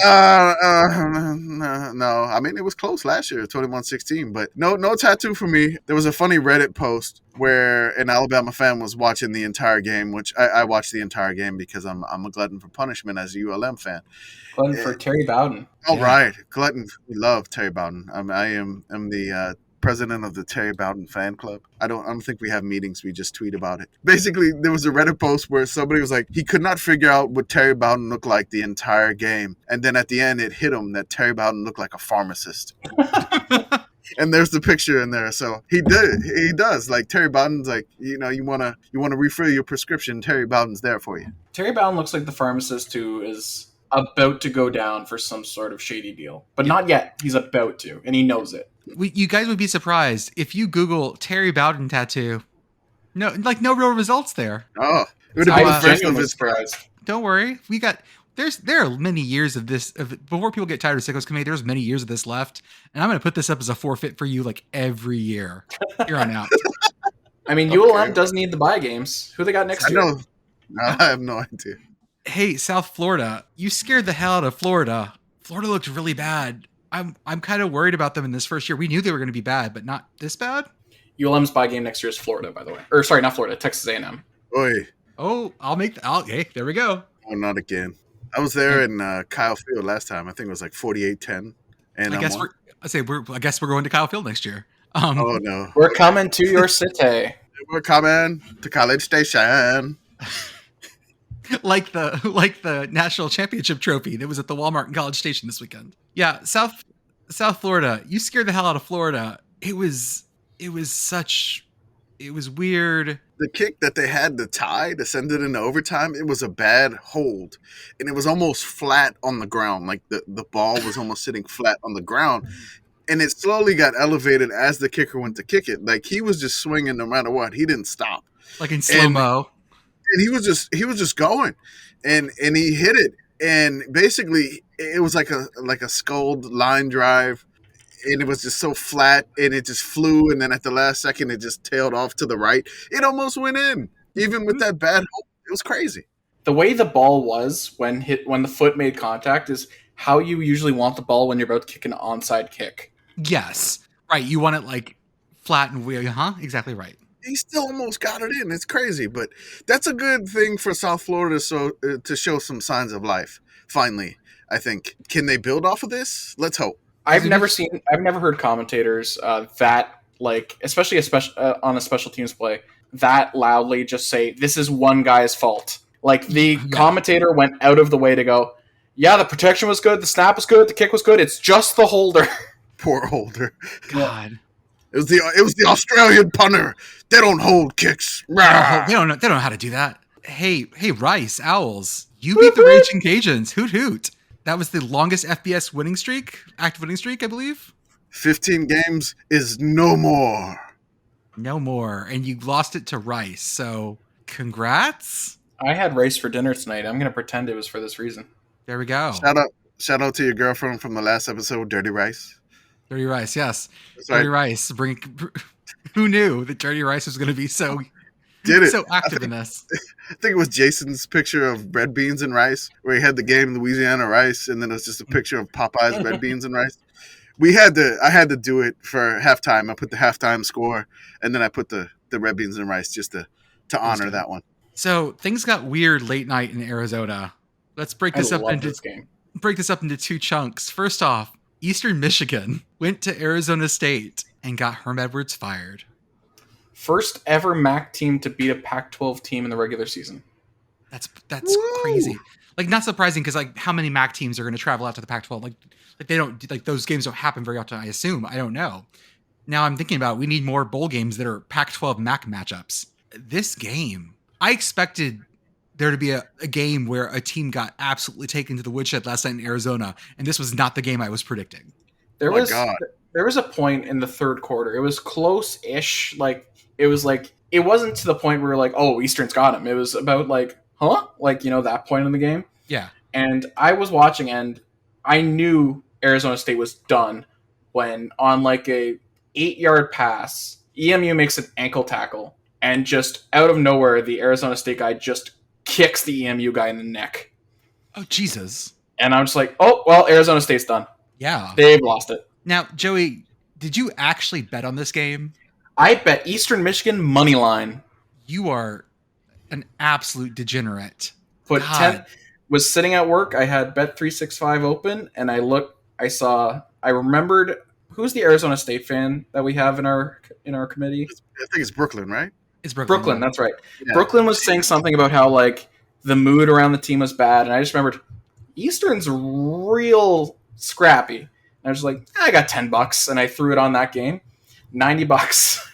No. I mean, it was close last year, 21-16, but no tattoo for me. There was a funny Reddit post where an Alabama fan was watching the entire game, which I watched the entire game because I'm a glutton for punishment as a ULM fan. Glutton for Terry Bowden. All right, glutton. We love Terry Bowden. I am the president of the Terry Bowden fan club. I don't think we have meetings. We just tweet about it. Basically, there was a Reddit post where somebody was like, he could not figure out what Terry Bowden looked like the entire game, and then at the end, it hit him that Terry Bowden looked like a pharmacist. And there's the picture in there. So he did. He does. Like Terry Bowden's like, you wanna refill your prescription. Terry Bowden's there for you. Terry Bowden looks like the pharmacist who is about to go down for some sort of shady deal, but not yet. He's about to, and he knows it. You guys would be surprised if you Google Terry Bowden tattoo. No real results there. Oh, it would have been the first of genuinely his. surprised. Don't worry. There are many years of this. Before people get tired of Sickos Committee, there's many years of this left. And I'm going to put this up as a forfeit for you like every year. Here on out. I mean, ULM does need the bye games. Who they got next year? No, I have no idea. Hey, South Florida, you scared the hell out of Florida. Florida looked really bad. I'm kind of worried about them in this first year. We knew they were going to be bad, but not this bad. ULM's bye game next year is Florida, by the way. Or sorry, not Florida, Texas A&M. Oi. Oh, hey, there we go. Oh, not again. I was there in Kyle Field last time. I think it was like 48-10. And I guess we're going to Kyle Field next year. Oh no, We're coming to your city. we're coming to College Station. like the national championship trophy that was at the Walmart in College Station this weekend. Yeah, South Florida. You scared the hell out of Florida. It was weird. The kick that they had to tie to send it into overtime, it was a bad hold. And it was almost flat on the ground. Like the ball was almost sitting flat on the ground. And it slowly got elevated as the kicker went to kick it. Like he was just swinging no matter what. He didn't stop. Like in slow-mo. And he was just going. And he hit it. And basically it was like a sculled line drive. And it was just so flat, and it just flew, and then at the last second, it just tailed off to the right. It almost went in, even with that bad hold. It was crazy. The way the ball was when the foot made contact is how you usually want the ball when you're about to kick an onside kick. Yes, right. You want it like flat and weird, huh? Exactly right. He still almost got it in. It's crazy, but that's a good thing for South Florida to show some signs of life. Finally, I think. Can they build off of this? Let's hope. I've never heard commentators that like, especially on a special teams play, that loudly just say this is one guy's fault. Like the commentator went out of the way to go, yeah, the protection was good, the snap was good, the kick was good. It's just the holder. Poor holder. God, it was the Australian punter. They don't hold kicks. they don't know how to do that. Hey, Rice Owls, you beat the Raging Cajuns. Hoot hoot. That was the longest FBS active winning streak, I believe. 15 games is no more. No more. And you lost it to Rice. So congrats. I had Rice for dinner tonight. I'm going to pretend it was for this reason. There we go. Shout out to your girlfriend from the last episode, Dirty Rice. Dirty Rice, yes. That's Dirty right. Rice. Who knew that Dirty Rice was going to be so active in this? I think it was Jason's picture of red beans and rice, where he had the game Louisiana rice, and then it was just a picture of Popeye's red beans and rice. I had to do it for halftime. I put the halftime score, and then I put the red beans and rice just to honor that one. So things got weird late night in Arizona. Let's break this up into two chunks. First off, Eastern Michigan went to Arizona State and got Herm Edwards fired. First ever MAC team to beat a Pac-12 team in the regular season. That's crazy. Like, not surprising because like how many MAC teams are going to travel out to the Pac-12? Like they don't, like those games don't happen very often. I assume. I don't know. Now I'm thinking about we need more bowl games that are Pac-12 MAC matchups. This game, I expected there to be a game where a team got absolutely taken to the woodshed last night in Arizona, and this was not the game I was predicting. There was a point in the third quarter. It was close-ish. Like it wasn't to the point where we're like, oh, Eastern's got him. It was about like, huh? Like, that point in the game. Yeah. And I was watching, and I knew Arizona State was done when on like a 8-yard pass, EMU makes an ankle tackle, and just out of nowhere, the Arizona State guy just kicks the EMU guy in the neck. Oh, Jesus. And I'm just like, oh, well, Arizona State's done. Yeah. They've lost it. Now, Joey, did you actually bet on this game? I bet Eastern Michigan money line. You are an absolute degenerate. Put God. 10. Was sitting at work. I had Bet365 open, and I remembered who's the Arizona State fan that we have in our committee. I think it's Brooklyn, right? It's Brooklyn. Brooklyn, that's right. Yeah. Brooklyn was saying something about how like the mood around the team was bad, and I just remembered Eastern's real scrappy. And I was like, I got $10, and I threw it on that game. $90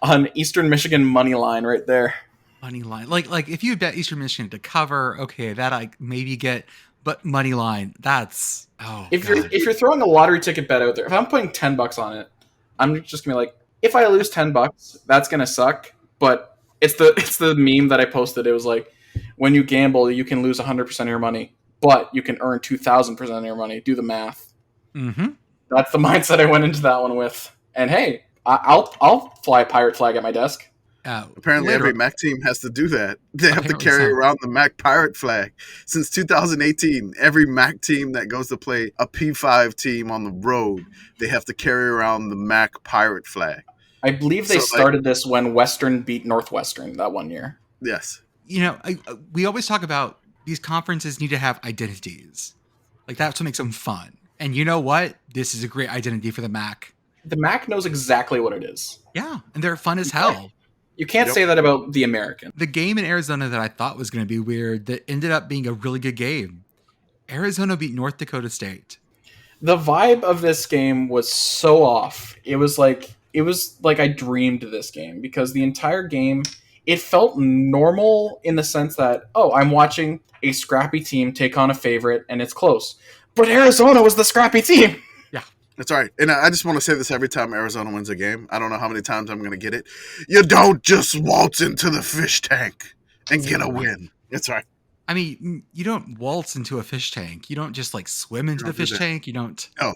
on Eastern Michigan money line right there. Money line, like if you bet Eastern Michigan to cover, okay, that I maybe get, but money line, that's if you're throwing a lottery ticket bet out there, if I'm putting $10 on it, I'm just gonna be like, if I lose $10, that's gonna suck. But it's the meme that I posted. It was like, when you gamble, you can lose 100% of your money, but you can earn 2,000% of your money. Do the math. Mm-hmm. That's the mindset I went into that one with. And hey, I'll fly a pirate flag at my desk. Apparently, every MAC team has to do that. They have to carry around the MAC pirate flag. Since 2018, every MAC team that goes to play a P5 team on the road, they have to carry around the MAC pirate flag. I believe they started this when Western beat Northwestern that one year. Yes. You know, we always talk about these conferences need to have identities. Like, that's what makes them fun. And you know what? This is a great identity for the MAC. The MAC knows exactly what it is. Yeah, and they're fun as hell. You can't say that about the American. The game in Arizona that I thought was going to be weird, that ended up being a really good game. Arizona beat North Dakota State. The vibe of this game was so off. It was like I dreamed this game, because the entire game, it felt normal in the sense that, oh, I'm watching a scrappy team take on a favorite and it's close. But Arizona was the scrappy team. That's all right. And I just want to say this every time Arizona wins a game. I don't know how many times I'm going to get it. You don't just waltz into the fish tank and get a win. That's right. I mean, you don't waltz into a fish tank. You don't just like swim into the fish tank. You don't. No.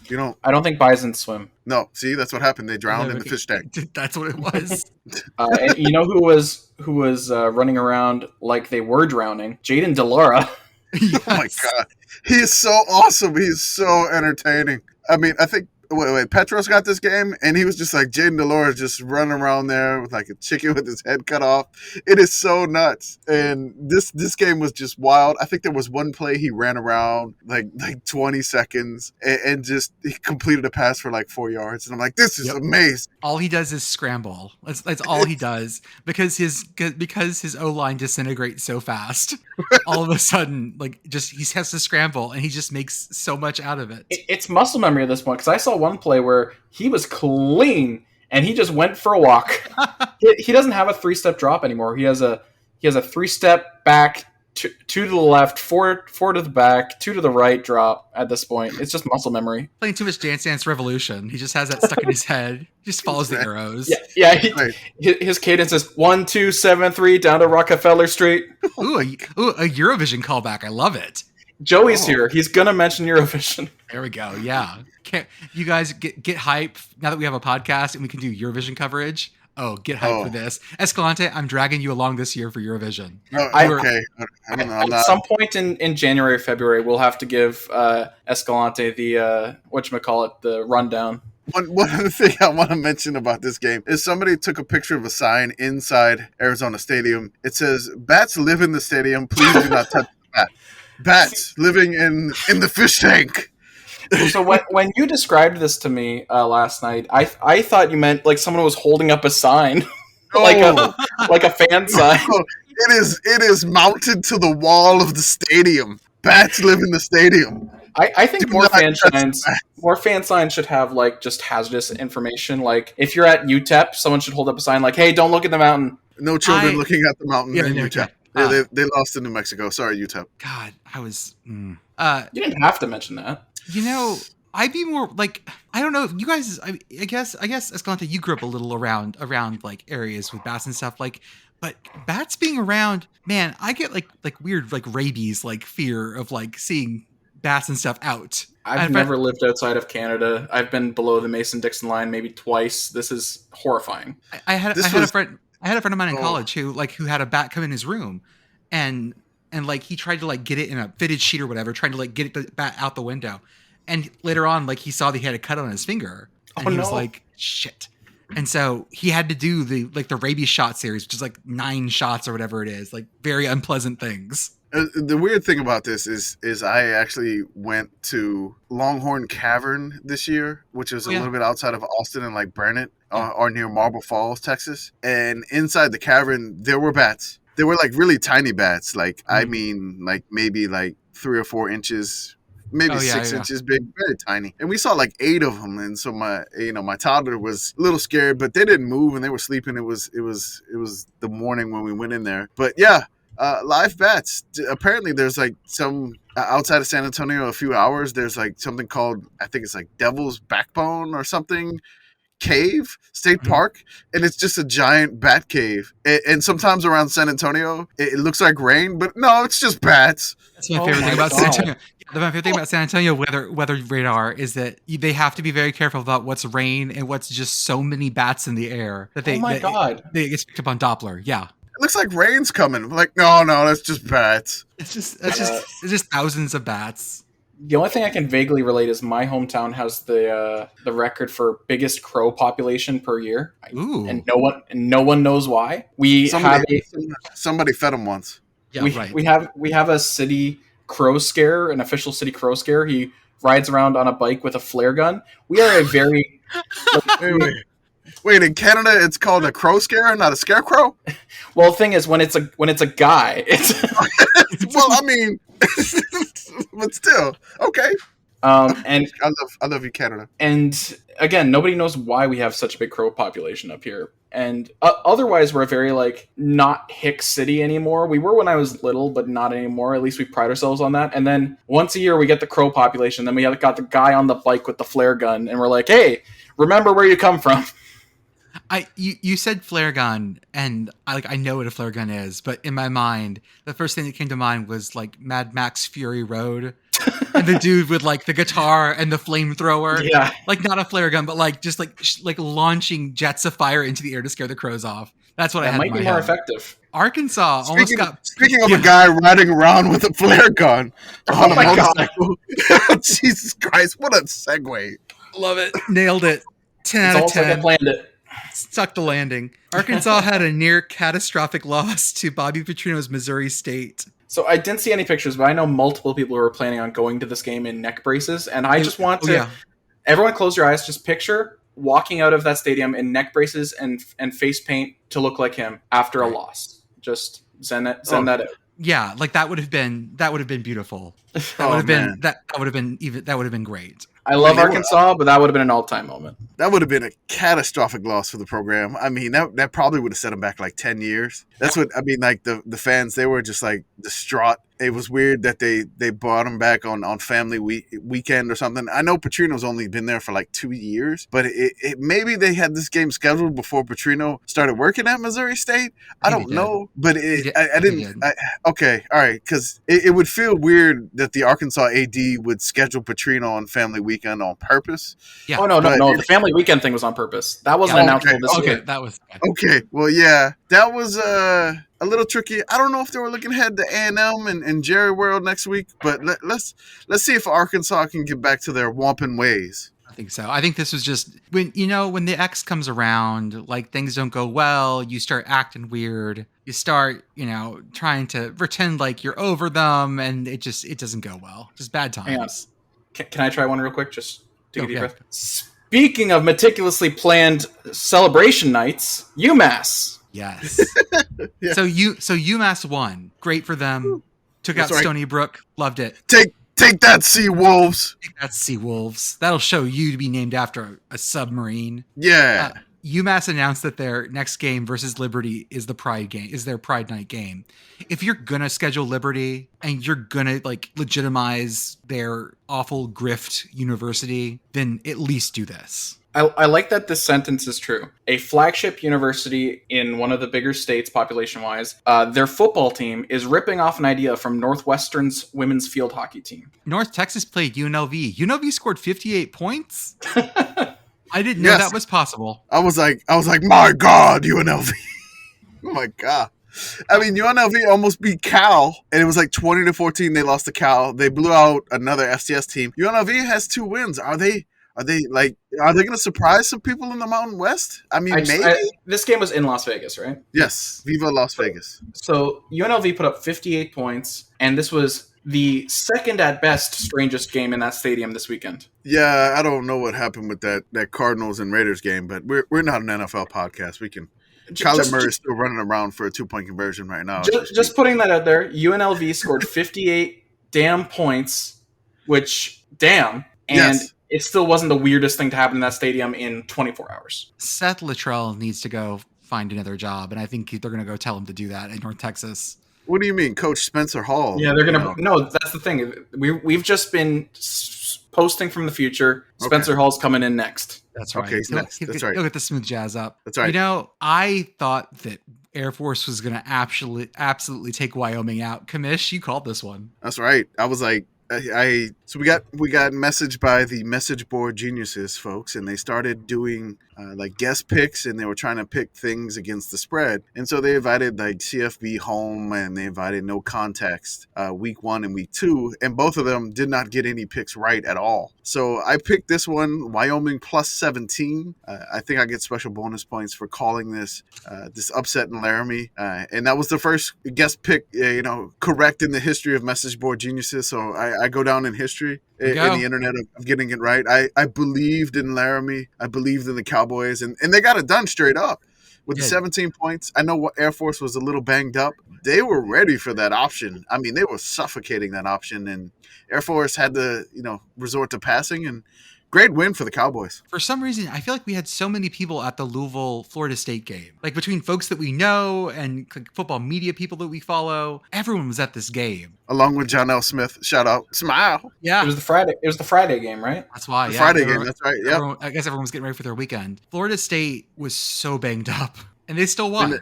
You don't. I don't think bisons swim. No. See, that's what happened. They drowned in the fish tank. That's what it was. And you know who was running around like they were drowning? Jaden DeLaura. Yes. Oh my God. He is so awesome. He's so entertaining. I mean, I think, Petros got this game, and he was just like Jaden DeLore just running around there with like a chicken with his head cut off. It is so nuts. And this game was just wild. I think there was one play he ran around like 20 seconds and just he completed a pass for like 4 yards. And I'm like, this is amazing. All he does is scramble. That's all he does, because his O-line disintegrates so fast. All of a sudden, like, just he has to scramble, and he just makes so much out of it. It's muscle memory at this point, because I saw one play where he was clean and he just went for a walk. He doesn't have a 3-step drop anymore. He has a 3-step back, two to the left, four to the back, 2 to the right drop at this point. It's just muscle memory. Playing too much Dance Dance Revolution. He just has that stuck in his head. He just follows the arrows. Yeah. His cadence is 1, 2, 7, 3 down to Rockefeller Street. Ooh, a Eurovision callback. I love it. Joey's here. He's gonna mention Eurovision. There we go. Yeah. Can't you guys get hype now that we have a podcast and we can do Eurovision coverage? Oh, get hype for this. Escalante, I'm dragging you along this year for Eurovision. Okay. I don't know. At some point in January or February, we'll have to give Escalante the the rundown. One other thing I want to mention about this game is somebody took a picture of a sign inside Arizona Stadium. It says, "Bats live in the stadium. Please do not touch the bat." Bats living in the fish tank. So when you described this to me last night, I thought you meant like someone was holding up a sign, like a fan sign. No, it is mounted to the wall of the stadium. Bats live in the stadium. I think more fan signs should have like just hazardous information. Like if you're at UTEP, someone should hold up a sign like, "Hey, don't look at the mountain." No children looking at the mountain in UTEP. Yeah. They lost in New Mexico. Sorry, UTEP. God, I was. You didn't have to mention that. You know, I'd be more like, I don't know, you guys. I guess Escalante, you grew up a little around like areas with bats and stuff. Like, but bats being around, man, I get like weird like rabies like fear of like seeing bats and stuff out. I've never lived outside of Canada. I've been below the Mason-Dixon line maybe twice. This is horrifying. I had a friend of mine in college who had a bat come in his room, and like he tried to like get it in a fitted sheet or whatever, trying to like get the bat out the window, and later on like he saw that he had a cut on his finger, and he was like, "Shit!" And so he had to do the rabies shot series, which is like 9 shots or whatever it is, like very unpleasant things. The weird thing about this is I actually went to Longhorn Cavern this year, which is a little bit outside of Austin and like Brannett, or near Marble Falls, Texas. And inside the cavern, there were bats. They were like really tiny bats. Like, I mean, like maybe like 3 or 4 inches, maybe 6 inches big, very tiny. And we saw like 8 of them. And so my toddler was a little scared, but they didn't move and they were sleeping. It was the morning when we went in there. But yeah. Live bats. Apparently, there's like some outside of San Antonio, a few hours. There's like something called, I think it's like Devil's Backbone or something, cave, state park, and it's just a giant bat cave. And sometimes around San Antonio, it looks like rain, but no, it's just bats. That's my favorite thing about San Antonio. My favorite thing about San Antonio weather radar is that they have to be very careful about what's rain and what's just so many bats in the air that they get picked up on Doppler. Yeah. It looks like rain's coming. Like, no, that's just bats. It's just thousands of bats. The only thing I can vaguely relate is my hometown has the record for biggest crow population per year. Ooh. And no one knows why. Somebody fed them once. Yeah, we have a city crow scare, an official city crow scare. He rides around on a bike with a flare gun. We are a very Wait, in Canada, it's called a crow scare, not a scarecrow? Well, the thing is, when it's a guy, it's well, I mean, but still, okay. And I love you, Canada. And again, nobody knows why we have such a big crow population up here. And otherwise, we're a very like not hick city anymore. We were when I was little, but not anymore. At least we pride ourselves on that. And then once a year, we get the crow population. Then we got the guy on the bike with the flare gun, and we're like, hey, remember where you come from. You said flare gun, and I know what a flare gun is, but in my mind, the first thing that came to mind was like Mad Max Fury Road, and the dude with like the guitar and the flamethrower. Yeah, like not a flare gun, but like just like launching jets of fire into the air to scare the crows off. That's what I had. Might in my be more head. effective. Arkansas Speaking of a guy riding around with a flare gun on a motorcycle. Jesus Christ! What a segue! Love it. Nailed it. 10 out of 10. Like I planned it. Stuck the landing. Arkansas had a near catastrophic loss to Bobby Petrino's Missouri State. So I didn't see any pictures, but I know multiple people who are planning on going to this game in neck braces, and I just want to. Everyone, close your eyes. Just picture walking out of that stadium in neck braces and face paint to look like him after a loss. Just send that out. Yeah, like that would have been beautiful. That would have been great. I love Arkansas, but that would have been an all-time moment. That would have been a catastrophic loss for the program. I mean, that probably would have set them back like 10 years. That's what I mean. Like the fans, they were just like distraught. It was weird that they brought him back on family weekend or something. I know Petrino's only been there for like 2 years, but it maybe they had this game scheduled before Petrino started working at Missouri State. I don't know, but I didn't. Okay, all right, because it would feel weird that the Arkansas AD would schedule Petrino on family weekend on purpose. Yeah. Oh no! The family weekend thing was on purpose. That wasn't announced this year. That was okay. Well, yeah, that was a little tricky. I don't know if they were looking ahead to A&M and Jerry World next week, but let's see if Arkansas can get back to their wampin' ways. I think so. I think this was just when the X comes around, like things don't go well, you start acting weird. You start, trying to pretend like you're over them, and it doesn't go well. Just bad times. Can I try one real quick? Just take a deep breath. Speaking of meticulously planned celebration nights, UMass. Yes. Yeah. So UMass won. Great for them. Took out Stony Brook. Loved it. Take that, Sea Wolves. Take that, Sea Wolves. That'll show you to be named after a submarine. Yeah. UMass announced that their next game versus Liberty is their Pride Night game. If you're gonna schedule Liberty and you're gonna legitimize their awful grift university, then at least do this. I like that this sentence is true. A flagship university in one of the bigger states population-wise, their football team is ripping off an idea from Northwestern's women's field hockey team. North Texas played UNLV. UNLV scored 58 points? I didn't know that was possible. I was like, my God, UNLV. Oh my God. I mean, UNLV almost beat Cal, and it was like 20-14. They lost to Cal. They blew out another FCS team. UNLV has 2 wins. Are they Are they going to surprise some people in the Mountain West? I mean, maybe. This game was in Las Vegas, right? Yes, Viva Las Vegas. So UNLV put up 58 points, and this was the second at best strangest game in that stadium this weekend. Yeah, I don't know what happened with that Cardinals and Raiders game, but we're not an NFL podcast. We can. Kyler Murray is still running around for a 2-point conversion right now. Just putting that out there, UNLV scored 58 damn points, which damn, and Yes. it still wasn't the weirdest thing to happen in that stadium in 24 hours. Seth Luttrell needs to go find another job, and I think they're going to go tell him to do that in North Texas. What do you mean, Coach Spencer Hall? Yeah, they're gonna. No, that's the thing. We've just been posting from the future. Spencer Hall's coming in next. That's right. Okay, that's right. He'll get the smooth jazz up. That's right. You know, I thought that Air Force was going to absolutely take Wyoming out. Kamish, you called this one. That's right. I was like, so we got messaged by the message board geniuses folks, and they started doing like guest picks, and they were trying to pick things against the spread. And so they invited like CFB home, and they invited no context week 1 and week 2, and both of them did not get any picks right at all. So I picked this one, Wyoming plus 17. I think I get special bonus points for calling this upset in Laramie, and that was the first guest pick, correct in the history of message board geniuses. So I go down in history in the internet of getting it right. I believed in Laramie. I believed in the Cowboys, and they got it done straight up with the 17 points. I know Air Force was a little banged up. They were ready for that option. I mean, they were suffocating that option, and Air Force had to, resort to passing, and great win for the Cowboys. For some reason, I feel like we had so many people at the Louisville, Florida State game. Like between folks that we know and football media people that we follow, everyone was at this game. Along with John L. Smith. Shout out. Smile. Yeah. It was the Friday game, right? That's why. Friday game. That's right. Yeah. I guess everyone was getting ready for their weekend. Florida State was so banged up, and they still won.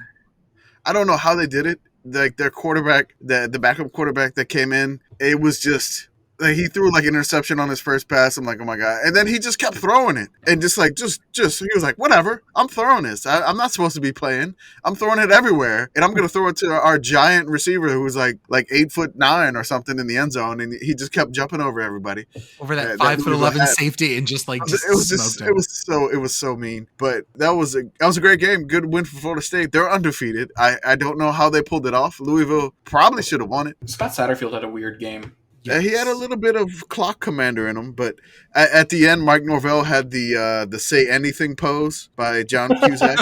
I don't know how they did it. Like their quarterback, the backup quarterback that came in, it was just like he threw like an interception on his first pass. I'm like, oh my God. And then he just kept throwing it. And just he was like, whatever, I'm throwing this. I'm not supposed to be playing. I'm throwing it everywhere. And I'm going to throw it to our giant receiver who was like 8'9" or something in the end zone. And he just kept jumping over everybody. Over that 5'11" safety and just like, it was so mean. But that was a great game. Good win for Florida State. They're undefeated. I don't know how they pulled it off. Louisville probably should have won it. Scott Satterfield had a weird game. Yes. He had a little bit of clock commander in him, but at the end, Mike Norvell had the say anything pose by John Cusack,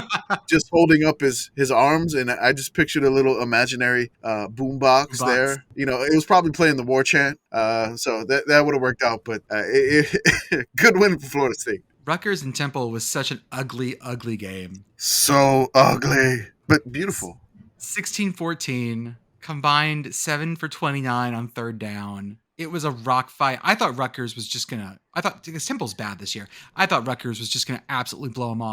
just holding up his arms, and I just pictured a little imaginary boombox there. It was probably playing the war chant, so that would have worked out. But good win for Florida State. Rutgers and Temple was such an ugly, ugly game. So ugly, but beautiful. 16-14. Combined 7 for 29 on third down. It was a rock fight. I thought Rutgers was just because Temple's bad this year. I thought Rutgers was just gonna absolutely blow them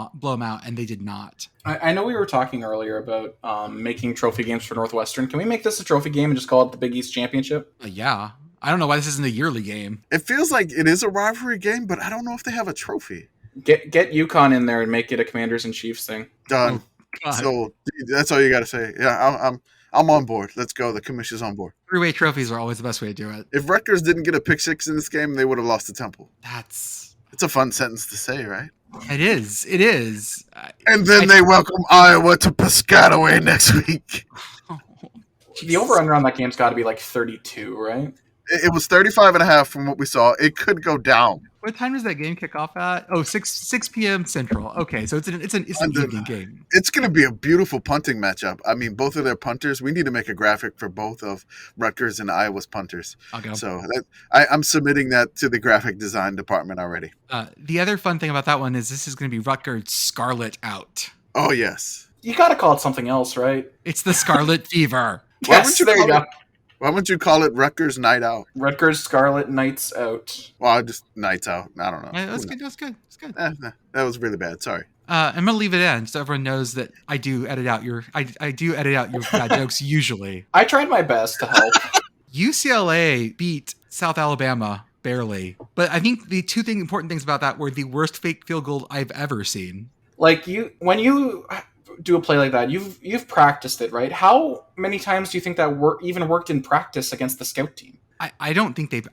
out, and they did not. I know we were talking earlier about making trophy games for Northwestern. Can we make this a trophy game and just call it the Big East Championship? Yeah. I don't know why this isn't a yearly game. It feels like it is a rivalry game, but I don't know if they have a trophy. Get UConn in there and make it a Commanders and Chiefs thing. Done. So that's all you got to say. Yeah, I'm on board. Let's go. The commission's on board. 3-way trophies are always the best way to do it. If Rutgers didn't get a pick six in this game, they would have lost to Temple. It's a fun sentence to say, right? It is. And then they welcome Iowa to Piscataway next week. The over-under on that game's got to be like 32, right? It was 35.5 from what we saw. It could go down. What time does that game kick off at? 6 p.m. Central. Okay, so it's an evening game. It's going to be a beautiful punting matchup. I mean, both of their punters. We need to make a graphic for both of Rutgers and Iowa's punters. Okay. So I'm submitting that to the graphic design department already. The other fun thing about that one is this is going to be Rutgers Scarlet Out. Oh yes. You got to call it something else, right? It's the Scarlet Fever. Yes, there you go. Why wouldn't you call it Rutgers Night Out? Rutgers Scarlet Nights Out. Well, just Nights Out. I don't know. Yeah, that's good. That was really bad. Sorry. I'm gonna leave it in so everyone knows that I do edit out your bad jokes usually. I tried my best to help. UCLA beat South Alabama barely, but I think the two important things about that were the worst fake field goal I've ever seen. Like when you do a play like that, you've practiced it, right? How many times do you think that even worked in practice against the scout team? I don't think they've.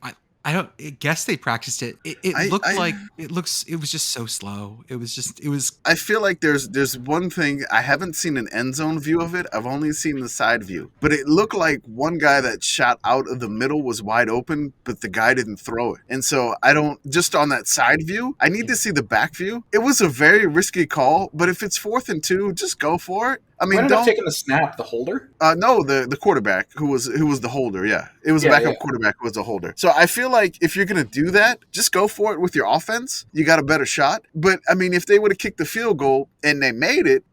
I guess they practiced it. It I, looked I like it was just so slow. It was I feel like there's one thing. I haven't seen an end zone view of it. I've only seen the side view. But it looked like one guy that shot out of the middle was wide open, but the guy didn't throw it. And so I don't, just on that side view, I need to see the back view. It was a very risky call, but if it's 4th and 2, just go for it. I Who mean, ended up don't. taking the snap? The holder? No, the quarterback who was the holder. Yeah, it was a backup quarterback who was a holder. So I feel like if you're gonna do that, just go for it with your offense. You got a better shot. But I mean, if they would have kicked the field goal and they made it,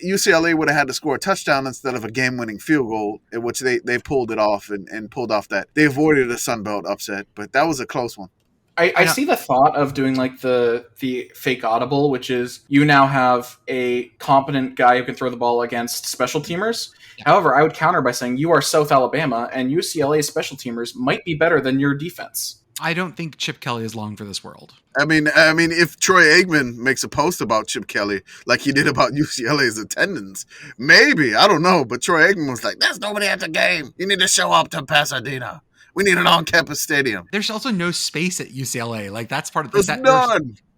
UCLA would have had to score a touchdown instead of a game-winning field goal, in which they pulled it off and pulled off that. They avoided a Sun Belt upset, but that was a close one. I see the thought of doing like the fake audible, which is you now have a competent guy who can throw the ball against special teamers. Yeah. However, I would counter by saying you are South Alabama and UCLA special teamers might be better than your defense. I don't think Chip Kelly is long for this world. I mean, if Troy Aikman makes a post about Chip Kelly like he did about UCLA's attendance, maybe, I don't know. But Troy Aikman was like, "There's nobody at the game. You need to show up to Pasadena. We need an on-campus stadium." There's also no space at UCLA. Like that's part of There's none.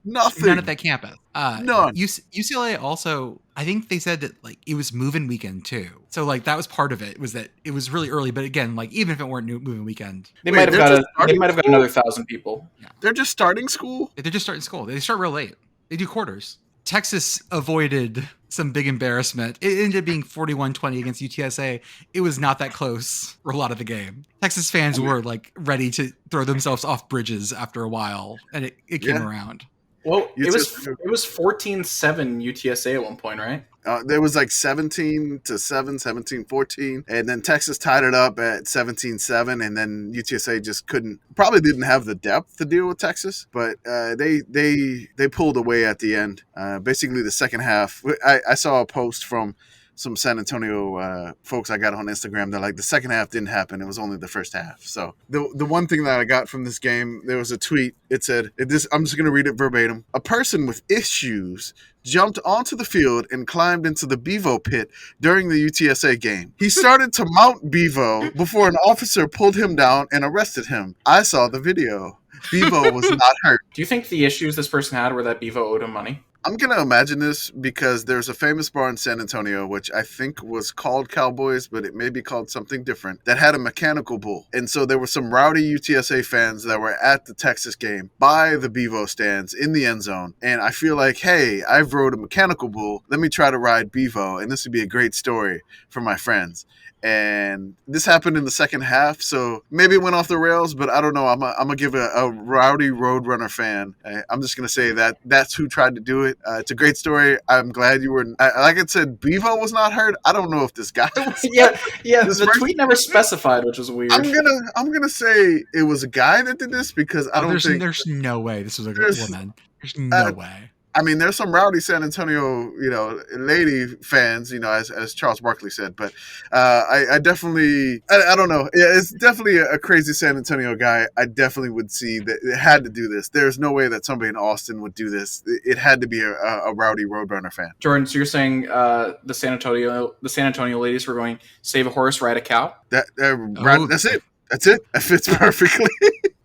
nothing. None at that campus. None. UCLA also, I think they said that like it was move-in weekend too. So like that was part of it, was that it was really early. But again, like even if it weren't move-in weekend, They Wait, might have they're got just got another 1,000 people. They're just starting school? they're just starting school. They start real late. They do quarters. Texas avoided some big embarrassment. It ended up being 41-20 against UTSA. It was not that close for a lot of the game. Texas fans were like ready to throw themselves off bridges after a while, and it came around. Well, it was 14-7 UTSA at one point, right? There was like 17-7, 17-14, and then Texas tied it up at 17-7, and then UTSA just probably didn't have the depth to deal with Texas, but they pulled away at the end. Basically, the second half, I saw a post from some San Antonio folks I got on Instagram. They're like, the second half didn't happen. It was only the first half. So the one thing that I got from this game, there was a tweet. It said, I'm just going to read it verbatim. "A person with issues jumped onto the field and climbed into the Bevo pit during the UTSA game. He started to mount Bevo before an officer pulled him down and arrested him. I saw the video. Bevo was not hurt." Do you think the issues this person had were that Bevo owed him money? I'm going to imagine this because there's a famous bar in San Antonio, which I think was called Cowboys, but it may be called something different, that had a mechanical bull. And so there were some rowdy UTSA fans that were at the Texas game by the Bevo stands in the end zone. And I feel like, hey, I've rode a mechanical bull. Let me try to ride Bevo. And this would be a great story for my friends. And this happened in the second half, so maybe it went off the rails, but I don't know. I'm gonna give a rowdy Roadrunner fan. I'm just gonna say that's who tried to do it. It's a great story. I'm glad you were. Like I said, Bevo was not hurt. I don't know if this guy was. yeah. The tweet never specified, which was weird. I'm gonna say it was a guy that did this because I don't think there's no way this was a woman. There's no way. I mean, there's some rowdy San Antonio, lady fans, as Charles Barkley said. But I definitely, I don't know. Yeah, it's definitely a crazy San Antonio guy. I definitely would see that it had to do this. There's no way that somebody in Austin would do this. It had to be a rowdy Roadrunner fan. Jordan, so you're saying the San Antonio ladies were going save a horse, ride a cow? That's it. That's it. That fits perfectly.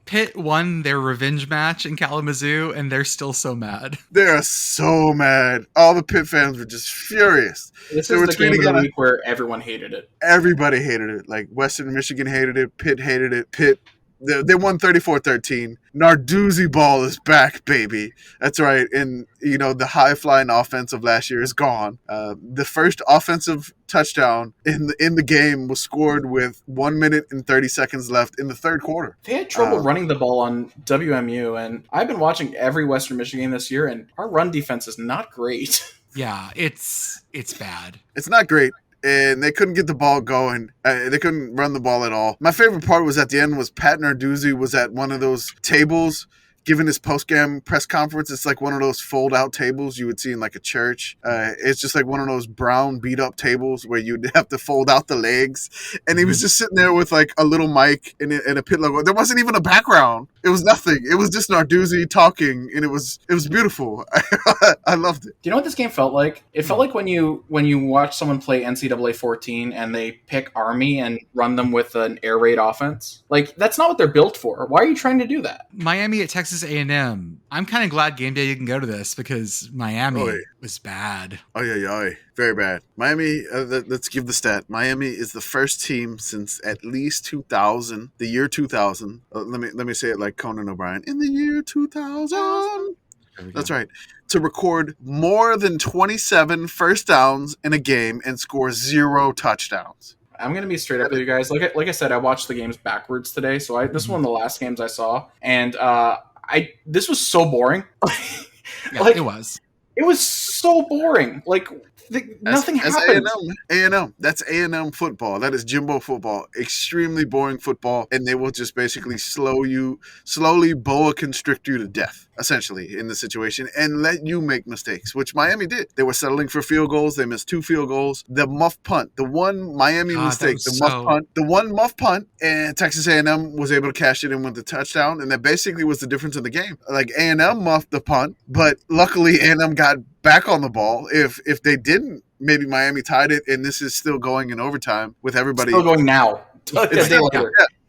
Pitt won their revenge match in Kalamazoo, and they're still so mad. They are so mad. All the Pitt fans were just furious. This is the game of the week where everyone hated it. Everybody hated it. Like Western Michigan hated it. Pitt hated it. They won 34-13. Narduzzi ball is back, baby. That's right. And, the high-flying offense of last year is gone. The first offensive touchdown in the game was scored with 1 minute and 30 seconds left in the third quarter. They had trouble running the ball on WMU, and I've been watching every Western Michigan game this year, and our run defense is not great. Yeah, it's bad. It's not great. And they couldn't get the ball going. They couldn't run the ball at all. My favorite part was at the end was Pat Narduzzi was at one of those tables giving his post-game press conference. It's like one of those fold-out tables you would see in like a church. It's just like one of those brown beat-up tables where you'd have to fold out the legs. And he was just sitting there with like a little mic and a pit logo. There wasn't even a background. It was nothing. It was just Narduzzi talking, and it was beautiful. I loved it. Do you know what this game felt like? It felt like when you watch someone play NCAA 14 and they pick Army and run them with an air raid offense. Like, that's not what they're built for. Why are you trying to do that? Miami at Texas A&M. I'm kind of glad game day didn't go to this because Miami was bad. Very bad. Miami, let's give the stat. Miami is the first team since at least 2000, the year 2000. Let me say it like Conan O'Brien. In the year 2000. That's right. To record more than 27 first downs in a game and score 0 touchdowns. I'm going to be straight up with you guys. Like I said, I watched the games backwards today. So this was one of the last games I saw. And this was so boring. Yeah, it was. It was so boring. Like, nothing happened. A&M. That's A&M football. That is Jimbo football. Extremely boring football. And they will just basically slowly boa constrict you to death, essentially, in the situation, and let you make mistakes, which Miami did. They were settling for field goals. They missed 2 field goals. The muff punt, the one Miami mistake, the one muff punt, and Texas A&M was able to cash it in with the touchdown, and that basically was the difference in the game. Like, A&M muffed the punt, but luckily A&M got back on the ball. If they didn't, maybe Miami tied it, and this is still going in overtime with everybody. Still going now.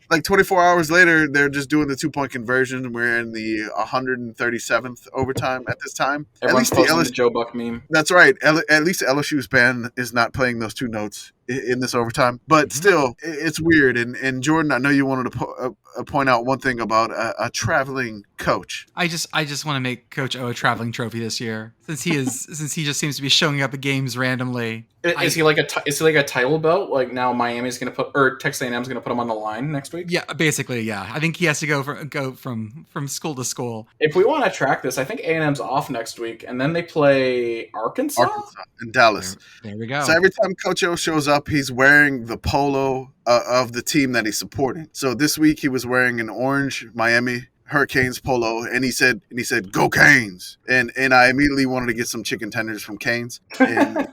Like 24 hours later, they're just doing the 2-point conversion. We're in the 137th overtime at this time. Everyone's posting the Joe Buck meme. That's right. At least LSU's band is not playing those 2 notes in this overtime. But still, it's weird. And Jordan, I know you wanted to point out one thing about a traveling coach. I just want to make Coach O a traveling trophy this year, since he just seems to be showing up at games randomly. Is he like a title belt? Like, now Miami's going to put, or Texas A&M's going to put him on the line next week? Yeah, basically, yeah. I think he has to go from school to school. If we want to track this, I think A&M's off next week, and then they play Arkansas and Dallas. There we go. So every time Coach O shows up, he's wearing the polo of the team that he's supporting. So this week he was wearing an orange Miami Hurricanes polo, and he said, "Go Canes!" And I immediately wanted to get some chicken tenders from Canes,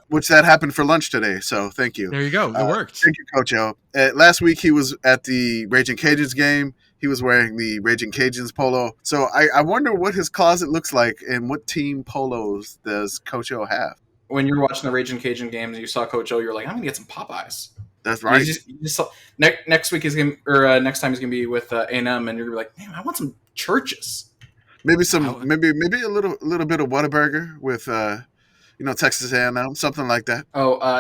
which that happened for lunch today. So thank you. There you go. It worked. Thank you, Coach O. Last week he was at the Raging Cajuns game. He was wearing the Raging Cajuns polo. So I wonder what his closet looks like and what team polos does Coach O have. When you're watching the Raging Cajun games and you saw Coach O, you're like, I'm gonna get some Popeyes. That's right. You just saw, next week next time he's gonna be with A&M, and you're gonna be like, man, I want some churches. Maybe maybe a little bit of Whataburger with Texas A&M, something like that.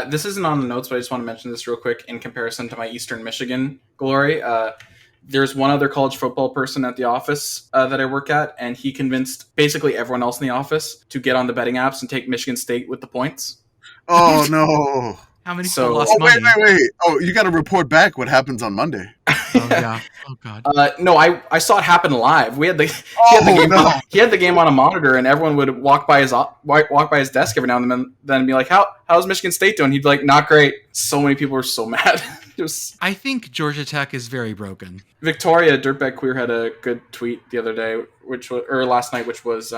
This isn't on the notes, but I just want to mention this real quick in comparison to my Eastern Michigan glory. There's one other college football person at the office that I work at, and he convinced basically everyone else in the office to get on the betting apps and take Michigan State with the points. Oh, no. How many people lost money? Wait. Oh, you got to report back what happens on Monday. Oh, yeah. Oh, God. No, I saw it happen live. He had the game on a monitor, and everyone would walk by his desk every now and then and be like, how's Michigan State doing? He'd be like, not great. So many people were so mad. I think Georgia Tech is very broken. Victoria Dirtbag Queer had a good tweet the other day, last night, which was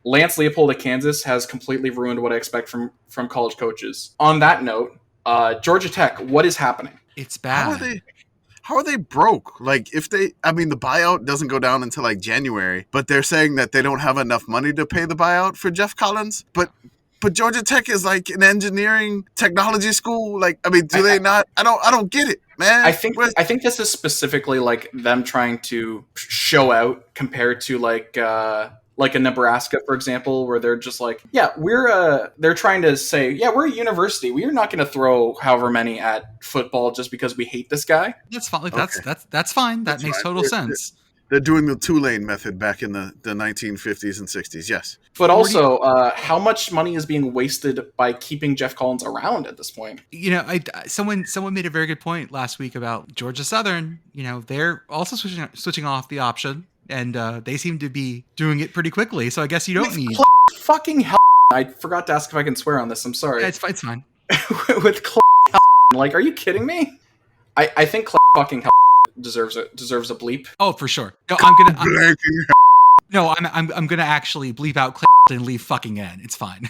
Lance Leopold at Kansas has completely ruined what I expect from college coaches. On that note, Georgia Tech, what is happening? It's bad. How are they broke? Like, the buyout doesn't go down until like January, but they're saying that they don't have enough money to pay the buyout for Jeff Collins. But Georgia Tech is like an engineering technology school. Like, do they not? I don't get it, man. I think this is specifically like them trying to show out compared to like a Nebraska, for example, where they're just like, yeah, they're trying to say, yeah, we're a university. We are not going to throw however many at football just because we hate this guy. That's fine. That's fine. That makes total sense. They're doing the Tulane method back in the 1950s and 60s, yes. But also, how much money is being wasted by keeping Jeff Collins around at this point? Someone made a very good point last week about Georgia Southern. They're also switching off the option, and they seem to be doing it pretty quickly. So I guess you don't need fucking hell. I forgot to ask if I can swear on this. I'm sorry. Yeah, it's fine. With like, are you kidding me? I think fucking hell deserves a bleep. Oh, for sure. No, No, I'm gonna actually bleep out and leave fucking in. It's fine.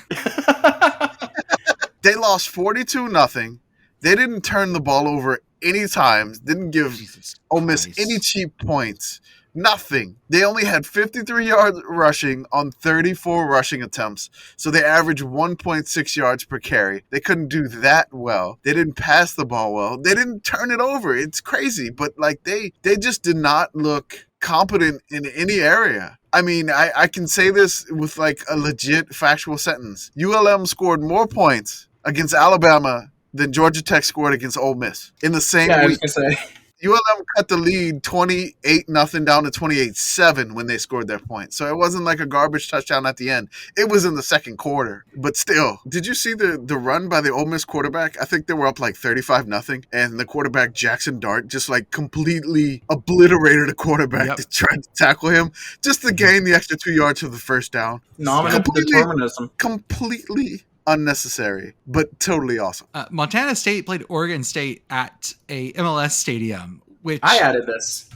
They lost 42-0. They didn't turn the ball over any times. Didn't give Jesus Ole Miss Christ. any cheap points. Nothing. They only had 53 yards rushing on 34 rushing attempts. So they averaged 1.6 yards per carry. They couldn't do that well. They didn't pass the ball well. They didn't turn it over. It's crazy. But like they just did not look competent in any area. I mean, I can say this with like a legit factual sentence. ULM scored more points against Alabama than Georgia Tech scored against Ole Miss in the same Yeah, I was week. gonna say. ULM cut the lead 28-0 down to 28-7 when they scored their point. So it wasn't like a garbage touchdown at the end. It was in the second quarter. But still, did you see the run by the Ole Miss quarterback? I think they were up like 35-0, and the quarterback Jackson Dart just like completely obliterated a quarterback to try to tackle him just to gain the extra 2 yards for the first down. Nominal determinism. Completely unnecessary, but totally awesome. Montana State played Oregon State at a MLS stadium, which I added this.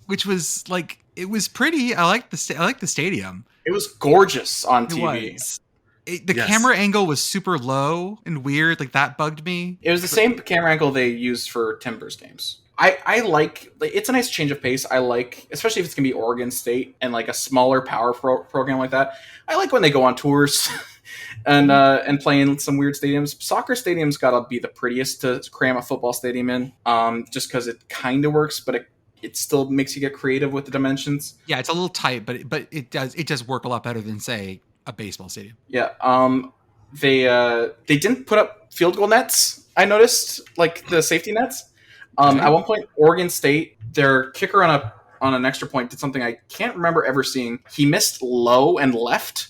which was like, it was pretty. I like the stadium. It was gorgeous on It TV. was. The camera angle was super low and weird. Like that bugged me. It was the same camera angle they used for Timbers games. I like it's a nice change of pace. I like, especially if it's gonna be Oregon State and like a smaller power program like that. I like when they go on tours and play in some weird stadiums. Soccer stadiums gotta be the prettiest to cram a football stadium in, just because it kind of works, but it still makes you get creative with the dimensions. Yeah, it's a little tight, but it does work a lot better than, say, a baseball stadium. Yeah. They didn't put up field goal nets. I noticed, like the safety nets. At one point, Oregon State, their kicker on an extra point did something I can't remember ever seeing. He missed low and left,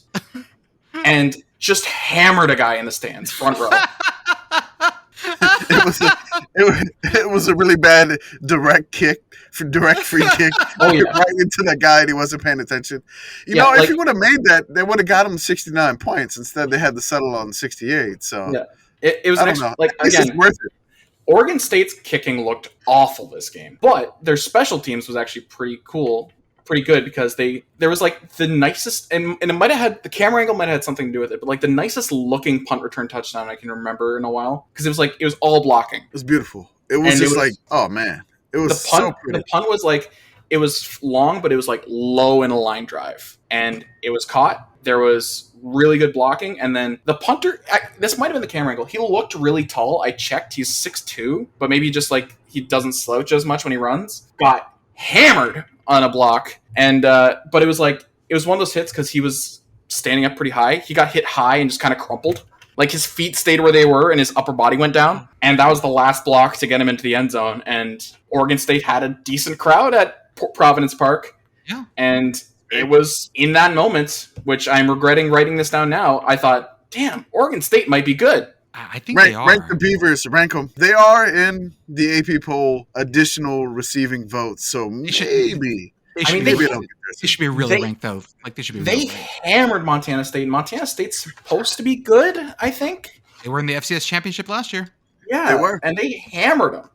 and just hammered a guy in the stands, front row. It was a really bad direct free kick. Oh, yeah. Right into that guy, and he wasn't paying attention. You know, if he would have made that, they would have got him 69 points. Instead, they had to settle on 68. So yeah, it was I don't know. like, This is worth it. Oregon State's kicking looked awful this game, but their special teams was actually pretty good, because there was like the nicest, and it might have had, the camera angle might have had something to do with it, but like the nicest looking punt return touchdown I can remember in a while, because it was all blocking. It was beautiful. It was like, oh man, it was the punt. so pretty. The punt was like, it was long, but it was like low in a line drive, and it was caught. There was really good blocking, and then the punter, this might have been the camera angle, he looked really tall. I checked, he's 6'2", but maybe just like he doesn't slouch as much when he runs. Got hammered on a block, and but it was one of those hits because he was standing up pretty high. He got hit high and just kind of crumpled. Like his feet stayed where they were and his upper body went down, and that was the last block to get him into the end zone. And Oregon State had a decent crowd at Providence Park. Yeah, and it was in that moment, which I'm regretting writing this down now, I thought, damn, Oregon State might be good. I think they are. Rank the Beavers, rank them. They are in the AP poll additional receiving votes, so maybe. They should be really ranked, though. Like they should be. They hammered Montana State. Montana State's supposed to be good, I think. They were in the FCS championship last year. Yeah, they were, and they hammered them.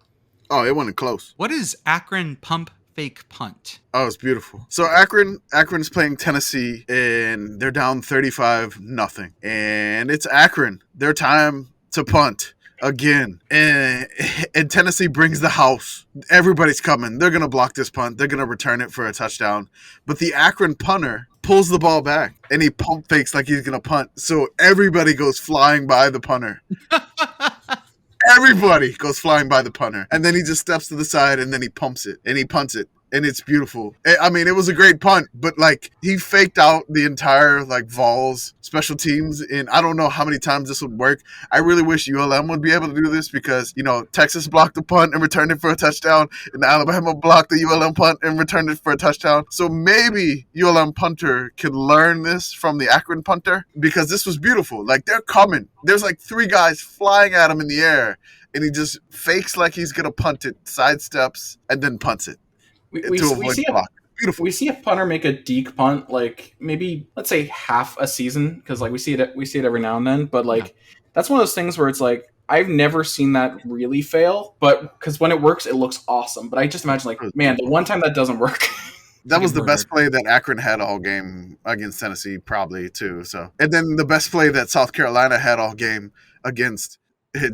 Oh, it wasn't close. What is Akron pump fake punt? Oh, it's beautiful. So Akron's playing Tennessee, and they're down 35-0, and it's Akron. Their time to punt again, and Tennessee brings the house. Everybody's coming. They're gonna block this punt. They're gonna return it for a touchdown. But the Akron punter pulls the ball back, and he pump fakes like he's gonna punt. So everybody goes flying by the punter. Everybody goes flying by the punter, and then he just steps to the side, and then he pumps it, and he punts it, and it's beautiful. I mean, it was a great punt, but like he faked out the entire like Vols special teams, and I don't know how many times this would work. I really wish ULM would be able to do this, because Texas blocked the punt and returned it for a touchdown, and Alabama blocked the ULM punt and returned it for a touchdown. So maybe ULM punter can learn this from the Akron punter, because this was beautiful. Like they're coming. There's like 3 guys flying at him in the air, and he just fakes like he's gonna punt it, sidesteps, and then punts it. We see a punter make a deke punt, like maybe let's say half a season, because like we see it every now and then, but like that's one of those things where it's like I've never seen that really fail, but because when it works, it looks awesome. But I just imagine like, man, the one time that doesn't work. That was the best murdered. play that Akron had all game against Tennessee, probably too. So, and then the best play that South Carolina had all game against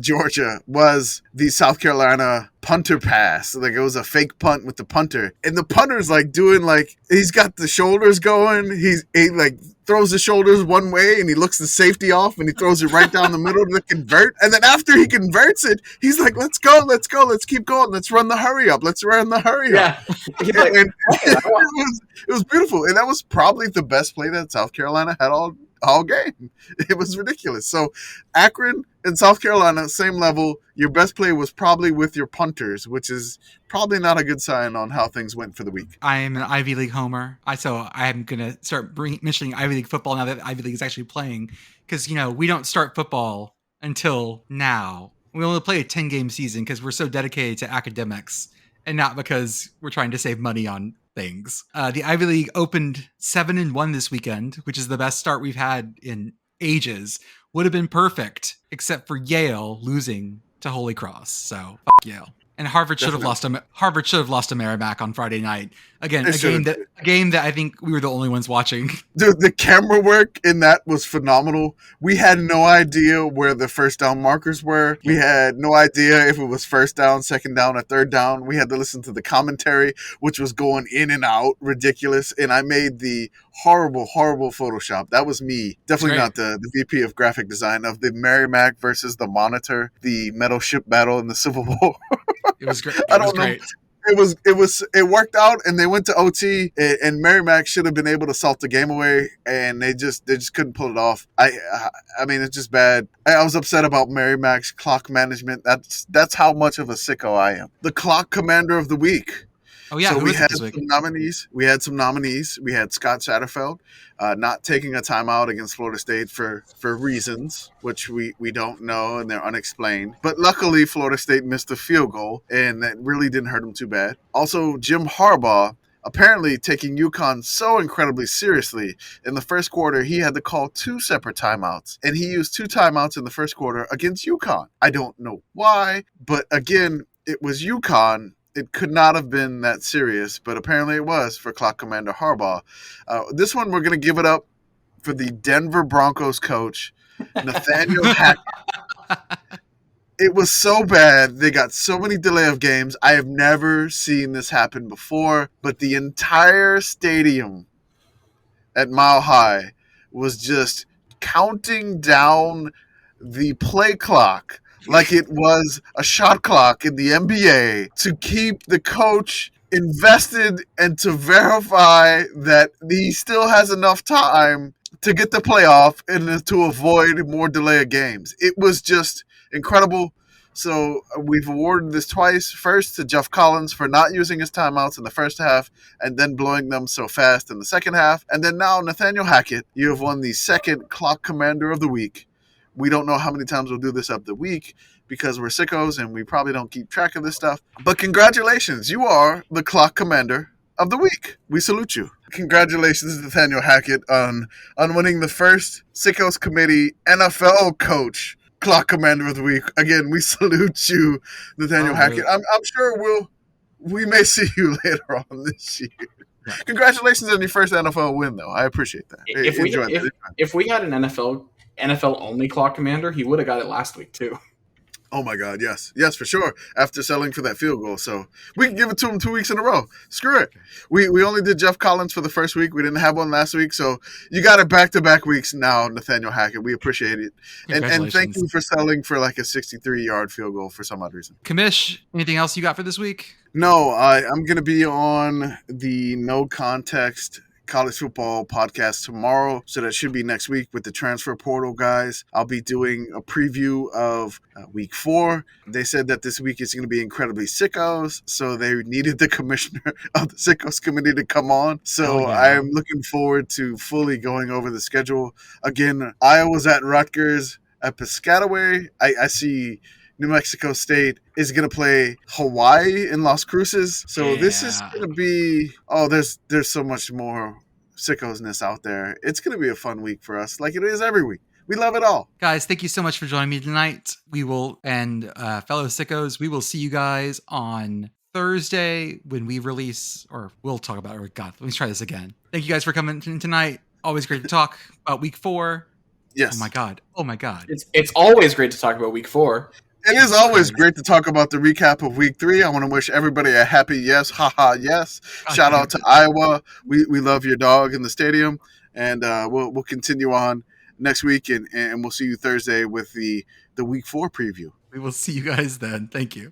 Georgia was the South Carolina punter pass. Like it was a fake punt with the punter, and the punter's like doing like he's got the shoulders going. He like throws the shoulders one way, and he looks the safety off, and he throws it right down the middle to convert. And then after he converts it, he's like, "Let's go, let's go, let's keep going, let's run the hurry up, let's run the hurry up." Yeah. He's like, And it was beautiful, and that was probably the best play that South Carolina had all game. It was ridiculous. So Akron and South Carolina, same level. Your best play was probably with your punters, which is probably not a good sign on how things went for the week. I am an Ivy League homer. So I'm going to start mentioning Ivy League football now that Ivy League is actually playing. Because, we don't start football until now. We only play a 10-game season because we're so dedicated to academics and not because we're trying to save money on things. The Ivy League opened 7-1 this weekend, which is the best start we've had in ages. Would have been perfect, except for Yale losing to Holy Cross. So fuck Yale. And Harvard should have lost to Merrimack on Friday night. Again, a game that I think we were the only ones watching. Dude, the camera work in that was phenomenal. We had no idea where the first down markers were. We had no idea if it was first down, second down, or third down. We had to listen to the commentary, which was going in and out, ridiculous. And I made the horrible Photoshop. That was me. Definitely not the VP of graphic design of the Merrimack versus the Monitor, the metal ship battle in the Civil War. It was great. I don't know. It worked out, and they went to OT, and Merrimack should have been able to salt the game away, and they just couldn't pull it off. I mean, it's just bad. I was upset about Merrimack's clock management. That's how much of a sicko I am. The clock commander of the week. Oh yeah, so we had some nominees. We had Scott Satterfeld not taking a timeout against Florida State for reasons which we don't know and they're unexplained. But luckily, Florida State missed a field goal, and that really didn't hurt him too bad. Also, Jim Harbaugh apparently taking UConn so incredibly seriously. In the first quarter, he had to call 2 separate timeouts, and he used 2 timeouts in the first quarter against UConn. I don't know why, but again, it was UConn. It could not have been that serious, but apparently it was for Clock Commander Harbaugh. This one, we're going to give it up for the Denver Broncos coach, Nathaniel Hackett. It was so bad. They got so many delay of games. I have never seen this happen before, but the entire stadium at Mile High was just counting down the play clock like it was a shot clock in the NBA to keep the coach invested and to verify that he still has enough time to get the playoff and to avoid more delay of games. It was just incredible. So we've awarded this twice. First to Jeff Collins for not using his timeouts in the first half and then blowing them so fast in the second half. And then now, Nathaniel Hackett, you have won the second Clock Commander of the Week. We don't know how many times we'll do this up the week because we're sickos and we probably don't keep track of this stuff. But congratulations, you are the Clock Commander of the Week. We salute you. Congratulations, Nathaniel Hackett, on winning the first Sickos Committee NFL Coach Clock Commander of the Week. Again, we salute you, Nathaniel Hackett. I'm sure we may see you later on this year. Yeah. Congratulations on your first NFL win, though. I appreciate that. If we had an NFL only Clock Commander, he would have got it last week too. Oh my God, yes, for sure. After selling for that field goal, so we can give it to him 2 weeks in a row. Screw it. We only did Jeff Collins for the first week. We didn't have one last week, so you got it back-to-back weeks now, Nathaniel Hackett. We appreciate it, and thank you for selling for like a 63-yard field goal for some odd reason. Kamish, anything else you got for this week? No, I'm going to be on the No Context college football podcast tomorrow, so that should be next week with the transfer portal guys. I'll be doing a preview of week 4. They said that this week is going to be incredibly sickos, so they needed the commissioner of the Sickos committee to come on. So I am looking forward to fully going over the schedule. Again, Iowa's at Rutgers. At Piscataway, I see New Mexico State is going to play Hawaii in Las Cruces. So this is going to be, there's so much more sickosness out there. It's going to be a fun week for us, like it is every week. We love it all. Guys, thank you so much for joining me tonight. We will, and fellow sickos, we will see you guys on Thursday when we release, or we'll talk about it. God, let me try this again. Thank you guys for coming in tonight. Always great to talk about week 4. Yes. Oh my God. Oh my God. It's always great to talk about week 4. It is always great to talk about the recap of week 3. I want to wish everybody a happy yes, haha, yes. Shout out to Iowa. We love your dog in the stadium, and we'll continue on next week, and we'll see you Thursday with the week 4 preview. We will see you guys then. Thank you.